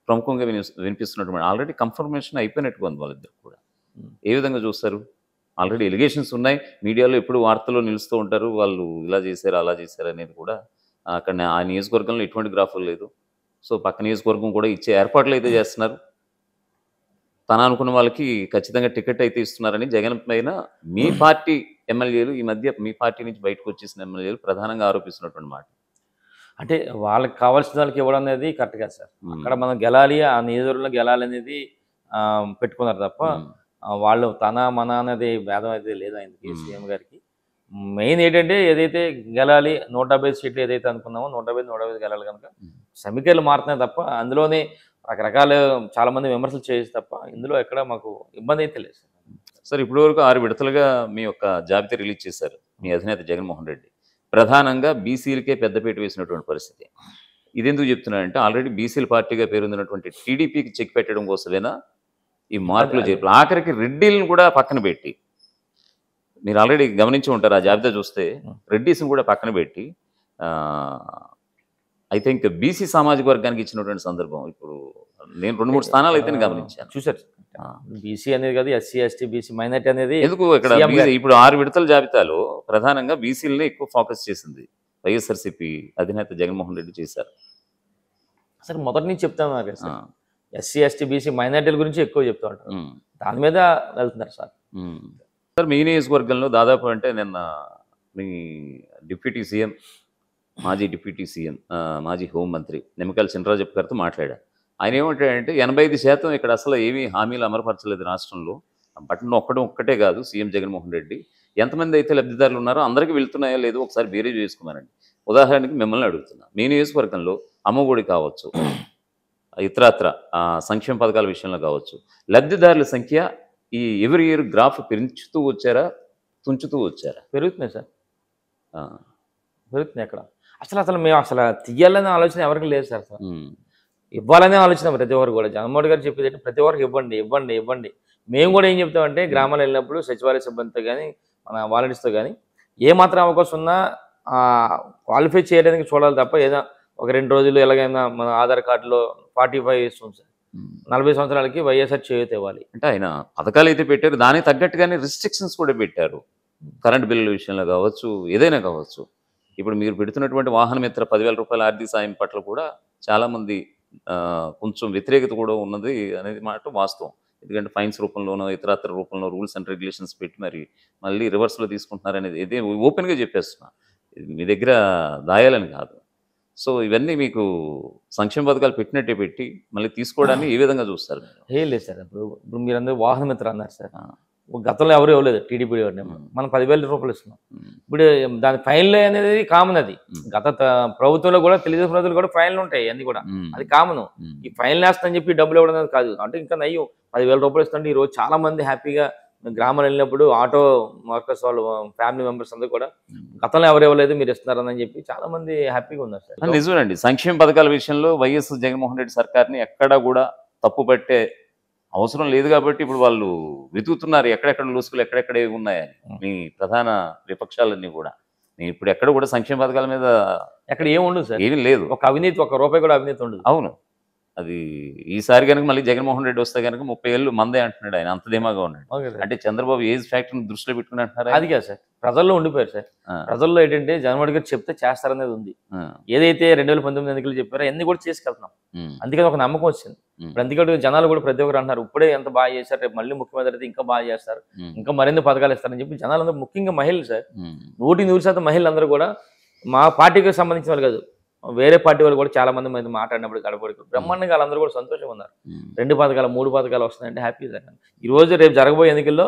ప్రముఖంగా వినిపిస్తున్నటువంటి ఆల్రెడీ కన్ఫర్మేషన్ అయిపోయినట్టుగా ఉంది వాళ్ళిద్దరు కూడా. ఏ విధంగా చూస్తారు? ఆల్రెడీ ఎలిగేషన్స్ ఉన్నాయి, మీడియాలో ఎప్పుడు వార్తల్లో నిలుస్తూ ఉంటారు, వాళ్ళు ఇలా చేశారు అలా చేశారు అనేది కూడా. అక్కడ ఆ నియోజకవర్గంలో ఎటువంటి గ్రాఫులు లేదు. సో పక్క నియోజకవర్గం కూడా ఇచ్చే ఏర్పాట్లు అయితే చేస్తున్నారు. తన అనుకున్న వాళ్ళకి ఖచ్చితంగా టికెట్ అయితే ఇస్తున్నారని జగన్ పైన మీ పార్టీ ఎమ్మెల్యేలు ఈ మధ్య మీ పార్టీ నుంచి బయటకు వచ్చేసిన ఎమ్మెల్యేలు ప్రధానంగా ఆరోపిస్తున్నటువంటి మాట. అంటే వాళ్ళకి కావాల్సిన వాళ్ళకి ఇవ్వడం అనేది కరెక్ట్ కాదు సార్. అక్కడ మనం గెలాలి, ఆ నియోజకవర్గంలో గెలాలి అనేది పెట్టుకున్నారు తప్ప వాళ్ళు తన మన అనేది భేదం అయితే లేదు ఆయనకి, సీఎం గారికి. మెయిన్ ఏంటంటే ఏదైతే గెలాలి 150 సీట్లు ఏదైతే అనుకున్నామో 150 గెలాలి కనుక సమీకరణలు మారుతున్నాయి తప్ప అందులోనే రకరకాల చాలా మంది విమర్శలు చేయొచ్చు తప్ప ఇందులో ఎక్కడ మాకు ఇబ్బంది అయితే లేదు సార్. ఇప్పటివరకు 6 విడతలుగా మీ యొక్క జాబితా రిలీజ్ చేశారు మీ అధినేత జగన్మోహన్ రెడ్డి. ప్రధానంగా బీసీలకే పెద్దపీట వేసినటువంటి పరిస్థితి. ఇదెందుకు చెప్తున్నానంటే ఆల్రెడీ బీసీల పార్టీగా పేరొందినటువంటి టీడీపీకి చెక్ పెట్టడం కోసమేనా ఈ మార్పులు చేర్పులు? ఆఖరికి రెడ్డిలను కూడా పక్కన పెట్టి, మీరు ఆల్రెడీ గమనించి ఉంటారు ఆ జాబితా చూస్తే, రెడ్డిస్ని కూడా పక్కన పెట్టి ఐ థింక్ బీసీ సామాజిక వర్గానికి ఇచ్చినటువంటి సందర్భం. ఇప్పుడు నేను 2-3 స్థానాలు అయితే గమనించాను. చూసారు. బీసీ అనేది కాదు, ఎస్సీ ఎస్టీ బీసీ మైనార్టీ అనేది ఎందుకు ఇక్కడ ఇప్పుడు 6 విడతల జాబితాలో ప్రధానంగా బీసీలని ఎక్కువ ఫోకస్ చేసింది వైఎస్ఆర్సీపీ అధినేత జగన్మోహన్ రెడ్డి చేశారు. అసలు మొదటి నుంచి చెప్తాను నాకు ఎస్సీ ఎస్టీ బీసీ మైనార్టీల గురించి ఎక్కువ చెప్తూ ఉంటారు, దాని మీద వెళ్తున్నారు సార్. సార్ మీ నియోజకవర్గంలో దాదాపు అంటే నిన్న మీ డిప్యూటీ సీఎం, మాజీ డిప్యూటీ సీఎం, మాజీ హోంమంత్రి నిమ్మకాయల చినరాజప్ప గారితో మాట్లాడారు. ఆయన ఏమంటాడంటే 85% ఇక్కడ అసలు ఏమీ హామీలు అమలుపరచలేదు రాష్ట్రంలో. బటన్ ఒక్కటే కాదు సీఎం జగన్మోహన్ రెడ్డి, ఎంతమంది అయితే లబ్ధిదారులు ఉన్నారో అందరికీ వెళ్తున్నాయో లేదో ఒకసారి బేరీజ్ చేసుకున్నారండి. ఉదాహరణకి మిమ్మల్ని అడుగుతున్నా, మీ నియోజకవర్గంలో అమ్మఒడి కావచ్చు, ఇతరత్ర సంక్షేమ పథకాల విషయంలో కావచ్చు, లబ్ధిదారుల సంఖ్య ఈ ఎవరి ఇయర్ గ్రాఫ్ పెంచుతూ వచ్చారా, తుంచుతూ వచ్చారా? పెరుగుతున్నాయి సార్, పెరుగుతున్నాయి. అక్కడ అసలు మేము తీయాలనే ఆలోచన ఎవరికి లేదు సార్. ఇవ్వాలనే ఆలోచన ప్రతి ఒక్కరు కూడా. జగన్మోహన్ గారు చెప్పేది అంటే ప్రతి ఒక్కరికి ఇవ్వండి ఇవ్వండి ఇవ్వండి. మేము కూడా ఏం చెప్తామంటే గ్రామాలు వెళ్ళినప్పుడు సచివాలయ సిబ్బందితో కానీ మన వాలంటీర్స్తో కానీ ఏమాత్రం అవకాశం ఉన్నా క్వాలిఫై చేయడానికి చూడాలి తప్ప ఏదో ఒక 2 రోజులు ఎలాగైనా మన ఆధార్ కార్డులో 45 ఇయర్స్ ఉంది సార్, 40 సంవత్సరాలకి వైఎస్ఆర్ చేయూత ఇవ్వాలి అంటే ఆయన పథకాలు అయితే పెట్టారు, దానికి తగ్గట్టుగానే రిస్ట్రిక్షన్స్ కూడా పెట్టారు. కరెంట్ బిల్లుల విషయంలో కావచ్చు, ఏదైనా కావచ్చు. ఇప్పుడు మీరు పెడుతున్నటువంటి వాహన మిత్ర 10,000 రూపాయల ఆర్థిక సాయం పట్ల కూడా చాలామంది కొంచెం వ్యతిరేకత కూడా ఉన్నది అనేది మాట వాస్తవం. ఎందుకంటే ఫైన్స్ రూపంలోనో ఇతరత్ర రూపంలో రూల్స్ అండ్ రెగ్యులేషన్స్ పెట్టి మళ్ళీ రివర్స్లో తీసుకుంటున్నారు అనేది ఇదే ఓపెన్గా చెప్పేస్తున్నా, మీ దగ్గర దాయాలని కాదు. సో ఇవన్నీ మీకు సంక్షేమ పథకాలు పెట్టినట్టే పెట్టి మళ్ళీ తీసుకోవడాన్ని ఏ విధంగా చూస్తారు? ఏం లేదు సార్. ఇప్పుడు మీరందరూ వాహన మిత్ర అన్నారు సార్, గతంలో ఎవరు ఇవ్వలేదు టీడీపీ మనం 10,000 రూపాయలు ఇస్తున్నాం. ఇప్పుడు దాని ఫైన్లు అనేది కామన్. అది గత ప్రభుత్వంలో కూడా తెలుగుదేశం ప్రభుత్వంలో కూడా ఫైన్లు ఉంటాయి, అన్ని కూడా అది కామన్. ఈ ఫైన్లు వేస్తానని చెప్పి డబ్బులు ఇవ్వడం అనేది కాదు. అంటే ఇంకా నయ్యం 10,000 రూపాయలు ఇస్తుంటే ఈరోజు చాలా మంది హ్యాపీగా గ్రామాలు వెళ్ళినప్పుడు ఆటో వర్కర్స్ వాళ్ళు ఫ్యామిలీ మెంబర్స్ అందరూ కూడా గతంలో ఎవరు ఇవ్వలేదు మీరు ఇస్తున్నారని చెప్పి చాలా మంది హ్యాపీగా ఉన్నారు సార్. నిజమేనండి, సంక్షేమ పథకాల విషయంలో వైఎస్ జగన్మోహన్ రెడ్డి సర్కార్ని ఎక్కడా కూడా తప్పు పట్టే అవసరం లేదు. కాబట్టి ఇప్పుడు వాళ్ళు వెతుకుతున్నారు ఎక్కడెక్కడ లూసుకులు ఎక్కడెక్కడ ఉన్నాయని, మీ ప్రధాన విపక్షాలన్నీ కూడా. నేను ఇప్పుడు ఎక్కడ కూడా సంక్షేమ పథకాల మీద ఎక్కడ ఏమి ఉండదు సార్. ఏమీ లేదు. ఒక అవినీతి, ఒక రూపాయి కూడా అవినీతి ఉండదు. అవును. అది ఈసారి కనుక మళ్ళీ జగన్మోహన్ రెడ్డి వస్తే కనుక 30 ఏళ్ళు మందే అంటున్నాడు ఆయన, అంత ధీమాగా ఉన్నాడు. Okay sir. అంటే చంద్రబాబు ఏజ్ ఫ్యాక్టర్ని దృష్టిలో పెట్టుకుని అంటున్నారా? అది కాదు సార్, ప్రజల్లో ఉండిపోయారు సార్. ప్రజల్లో ఏంటంటే జగన్మోహన్ రెడ్డి గారు చెప్తే చేస్తారనేది ఉంది. ఏదైతే 2019 ఎన్నికలు చెప్పారో అన్ని కూడా చేసుకెళ్తున్నాం. అందుకని ఒక నమ్మకం వచ్చింది. ఇప్పుడు అందుకని జనాలు కూడా ప్రతి ఒక్కరు అంటున్నారు ఇప్పుడే ఎంత బాగా చేశారు, రేపు మళ్ళీ ముఖ్యమంత్రి అయితే ఇంకా బాగా చేస్తారు, ఇంకా మరిన్ని పథకాలు ఇస్తారని చెప్పి జనాలందరూ, ముఖ్యంగా మహిళలు సార్, 100% మహిళలందరూ కూడా మా పార్టీకి సంబంధించిన వాళ్ళు కాదు, వేరే పార్టీ వాళ్ళు కూడా చాలా మంది మాట్లాడినప్పుడు గడపడి బ్రహ్మాండంగా వాళ్ళందరూ కూడా సంతోషంగా ఉన్నారు. 2 పథకాలు 3 పథకాలు వస్తున్నాయంటే హ్యాపీ సార్. ఈ రోజు రేపు జరగబోయే ఎన్నికల్లో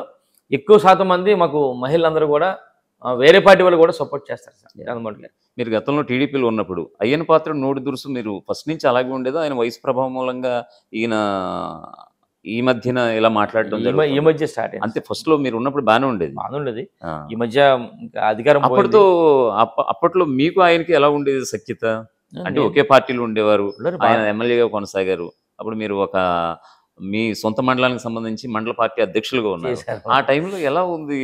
ఎక్కువ శాతం మంది మాకు మహిళలందరూ కూడా వేరే పార్టీ వాళ్ళు కూడా సపోర్ట్ చేస్తారు సార్ జగన్మోహన్ గారు. మీరు గతంలో టీడీపీలో ఉన్నప్పుడు అయ్యన్న పాత్ర నోటి దురుసు మీరు ఫస్ట్ నుంచి అలాగే ఉండేదా? ఆయన వయసు ప్రభావం మూలంగా ఈయన ఈ మధ్యన ఇలా మాట్లాడడం ఈ మధ్య స్టార్ట్ అయింది. అంతే, ఫస్ట్ లో మీరు ఉన్నప్పుడు బాగానే ఉండేది. ఈ మధ్య అధికారం అప్పట్లో మీకు ఆయనకి ఎలా ఉండేది సఖ్యత? అంటే ఒకే పార్టీలో ఉండేవారు, ఆయన ఎమ్మెల్యేగా కొనసాగారు. అప్పుడు మీరు మీ సొంత మండలానికి సంబంధించి మండల పార్టీ అధ్యక్షులుగా ఉన్నారు. ఆ టైంలో ఎలా ఉంది,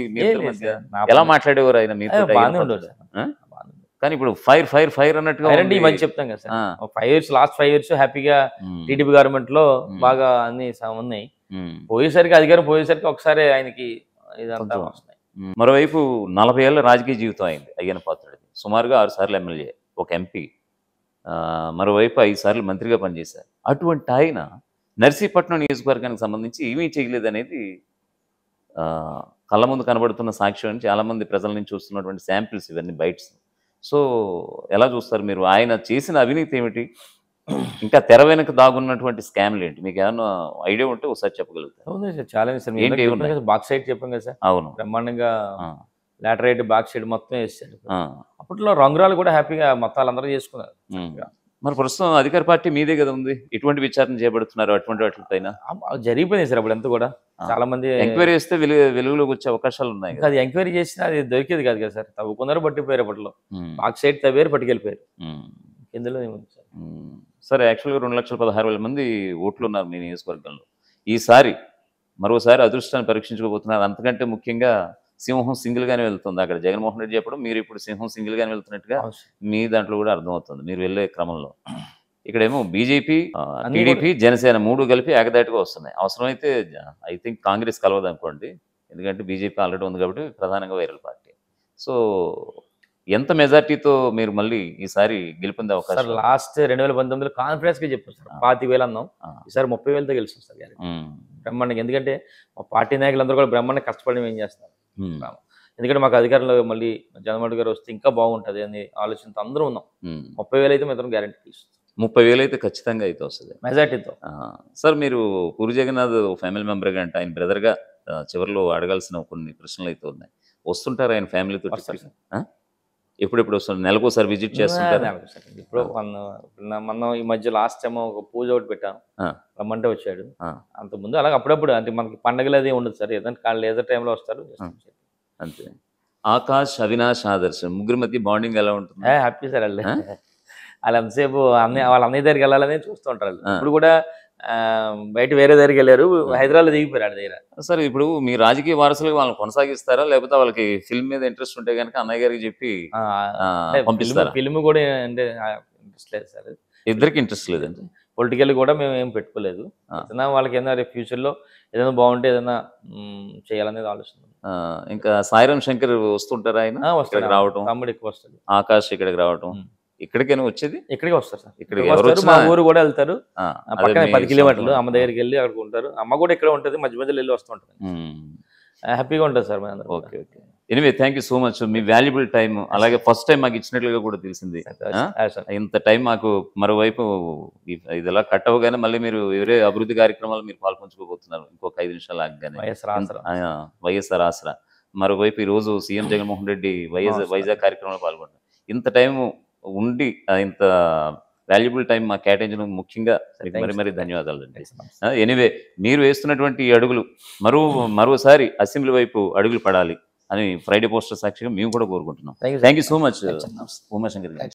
ఎలా మాట్లాడేవారు ఆయన మీతో? కానీ ఇప్పుడు ఫైర్ ఫైర్ ఫైర్ అన్నట్టుగా ఈ మధ్య చెప్తాం కదా సార్, 5 years లాస్ట్ 5 years హ్యాపీగా టీడీపీ గవర్నమెంట్ లో బాగా అన్ని ఉన్నాయి. పోయేసరికి అధికారం పోయేసరికి ఒకసారి ఆయనకి ఇదంతా వస్తున్నాయి. మరోవైపు 40 ఏళ్ల రాజకీయ జీవితం అయింది అయ్యన్న పాత్రుడికి. సుమారుగా 6 సార్లు ఎమ్మెల్యే, ఒక ఎంపీ, మరోవైపు 5 సార్లు మంత్రిగా పనిచేశారు. అటువంటి ఆయన నర్సీపట్నం నియోజకవర్గానికి సంబంధించి ఏమీ చేయలేదనేది కళ్ళ ముందు కనబడుతున్న సాక్ష్యం అని చాలామంది ప్రజల నుంచి చూస్తున్నటువంటి శాంపిల్స్ ఇవన్నీ బైట్స్. సో ఎలా చూస్తారు మీరు? ఆయన చేసిన అవినీతి ఏమిటి, ఇంకా తెర వెనక దాగున్నటువంటి స్కామ్లు ఏంటి? మీకు ఏమన్నా ఐడియా ఉంటే ఒకసారి చెప్పగలుగుతారు? చాలా బాక్సైడ్ చెప్పాం కదా సార్. అవును, బ్రహ్మాండంగా లాటరైట్ బాక్సైడ్ మొత్తం వేసాడు. అప్పట్లో రంగురాలు కూడా హ్యాపీగా మొత్తాలు అందరూ చేసుకున్నారు. మరి ప్రస్తుతం అధికార పార్టీ మీదే కదా ఉంది, ఎటువంటి విచారణ చేయబడుతున్నారు అటువంటి వాటిపైన? జరిగిపోయింది సార్ అప్పుడు అంతా కూడా. చాలా మంది ఎంక్వైరీ చేస్తే వెలుగులోకి వచ్చే అవకాశాలు ఉన్నాయి. అది ఎంక్వైరీ చేసినా అది దొరికేది కాదు కదా సార్, తవ్వుకున్నారు పట్టిపోయారు. అప్పట్లో బాక్సైడ్ తవ్వారు పట్టుకెళ్ళిపోయారు. ఇందులో ఏముంది సార్? సరే, యాక్చువల్గా 2,16,000 మంది ఓట్లు ఉన్నారు మీ నియోజకవర్గంలో. ఈసారి మరోసారి అదృష్టాన్ని పరీక్షించుకోబోతున్నారు. అంతకంటే ముఖ్యంగా సింహం సింగిల్ గానే వెళ్తుంది. అక్కడ జగన్మోహన్ రెడ్డి చెప్పడం, మీరు ఇప్పుడు సింహం సింగిల్ గానే వెళ్తున్నట్టుగా మీ దాంట్లో కూడా అర్థమవుతుంది మీరు వెళ్ళే క్రమంలో. ఇక్కడేమో బీజేపీ, టీడీపీ, జనసేన 3 కలిపి ఏకదాటిగా వస్తున్నాయి. అవసరమైతే ఐ థింక్ కాంగ్రెస్ కలవదు అనుకోండి, ఎందుకంటే బీజేపీ ఆల్రెడీ ఉంది కాబట్టి ప్రధానంగా వైరల్ పార్టీ. సో ఎంత మెజార్టీతో మీరు మళ్ళీ ఈసారి గెలుపొందే అవకాశం? లాస్ట్ 2019లో కాన్ఫిడెన్స్ గా చెప్పారు సార్, 25,000 అన్నాం, ఈసారి 30,000తో గెలుస్తాం సార్ బ్రహ్మాండంగా. ఎందుకంటే మా పార్టీ నాయకులందరూ కూడా బ్రహ్మాండంగా కష్టపడి ఏం చేస్తున్నారు. ఎందుకంటే మాకు అధికారంలో మళ్ళీ జగన్మోహన్ గారు వస్తే ఇంకా బాగుంటది అని ఆలోచనతో అందరూ ఉన్నాం. 30,000 అయితే మేము గ్యారెంటీ తీసుకుంటాం. 30,000 అయితే ఖచ్చితంగా అయితే వస్తుంది మెజార్టీతో. సార్, మీరు పూరి జగన్నాథ్ ఫ్యామిలీ మెంబర్గా అంటే ఆయన బ్రదర్గా చివరిలో అడగాల్సిన కొన్ని ప్రశ్నలు అయితే ఉన్నాయి. వస్తుంటారు ఆయన ఫ్యామిలీతో? ఎప్పుడెప్పుడు వస్తారు? నెలకోసారి విజిట్ చేస్తుంటారు? ఇప్పుడు మనం ఈ మధ్య లాస్ట్ టైం ఒక పూజ ఒకటి పెట్టాం, రమ్మంటే వచ్చాడు. అంత ముందు అలాగే అప్పుడప్పుడు అంటే మనకి పండగలు అది ఉండదు సార్, ఏదైనా లేజర్ టైంలో వస్తారు అంతే. ఆకాష్, అవినాష్, ఆదర్శ్ ముగ్గురు మధ్య బాండింగ్ ఎలా ఉంటుంది? Happy sir. వాళ్ళు ఎంతసేపు వాళ్ళ అన్నయ్య దగ్గరికి వెళ్ళాలని చూస్తూ ఉంటారు. ఇప్పుడు కూడా బయట వేరే దగ్గరికి వెళ్ళారు, హైదరాబాద్ దిగిపోయారు ఆడ దగ్గర. సరే, ఇప్పుడు మీ రాజకీయ వారసులుగా వాళ్ళని కొనసాగిస్తారా, లేకపోతే వాళ్ళకి ఫిల్మ్ మీద ఇంట్రెస్ట్ ఉంటే కనుక అన్నయ్య గారికి చెప్పి పంపిస్తారా? ఫిల్మ్ కూడా అంటే ఇంట్రెస్ట్ లేదు సార్, ఇద్దరికి ఇంట్రెస్ట్ లేదండి. పొలిటికల్ కూడా మేము ఏం పెట్టుకోలేదు. ఏదైనా వాళ్ళకి ఏదైనా రేపు ఫ్యూచర్లో ఏదైనా బాగుంటే ఏదైనా చేయాలనేది ఆలోచన. ఇంకా సాయిరామ్ శంకర్ వస్తుంటారా? ఆయన రావటం, తమ్ముడు ఎక్కువ వస్తాడు. ఆకాష్ ఇక్కడికి రావటం, ఇక్కడికైనా వచ్చేది? ఇక్కడికి వస్తారు సార్, ఇక్కడికి మా ఊరు కూడా వెళ్తారు, పక్కన 10 కిలోమీటర్లు అమ్మ దగ్గరికి వెళ్ళి అక్కడికి ఉంటారు. అమ్మ కూడా ఇక్కడ ఉంటుంది, మధ్య మధ్యలో వెళ్ళి వస్తూ ఉంటుంది. హ్యాపీగా ఉంటుంది sir. Okay okay. Anyway, thank you so much. Me valuable time, అలాగే ఫస్ట్ టైం మాకు ఇచ్చినట్లుగా కూడా తెలిసింది. ఇంత టైం మాకు మరోవైపు ఇది ఎలా కట్ అవ్వగానే మళ్ళీ మీరు వేరే అభివృద్ధి కార్యక్రమాలు మీరు పాల్పంచుకోబోతున్నారు ఇంకొక 5 నిమిషాలు ఆగగానే. వైఎస్ఆర్ ఆసరా, మరోవైపు ఈ రోజు సీఎం జగన్మోహన్ రెడ్డి వైజాగ్ కార్యక్రమంలో పాల్గొన్నారు. ఇంత టైం ఉండి ఇంత వాల్యుబుల్ టైం మాకు కేటాయించడం ముఖ్యంగా మరి ధన్యవాదాలు అండి. ఎనీవే, మీరు వేస్తున్నటువంటి ఈ అడుగులు మరోసారి అసెంబ్లీ వైపు అడుగులు పడాలి అని ఫ్రైడే పోస్టర్ సాక్షిగా మేము కూడా కోరుకుంటున్నాం. Thank you so much Umashankar గారు.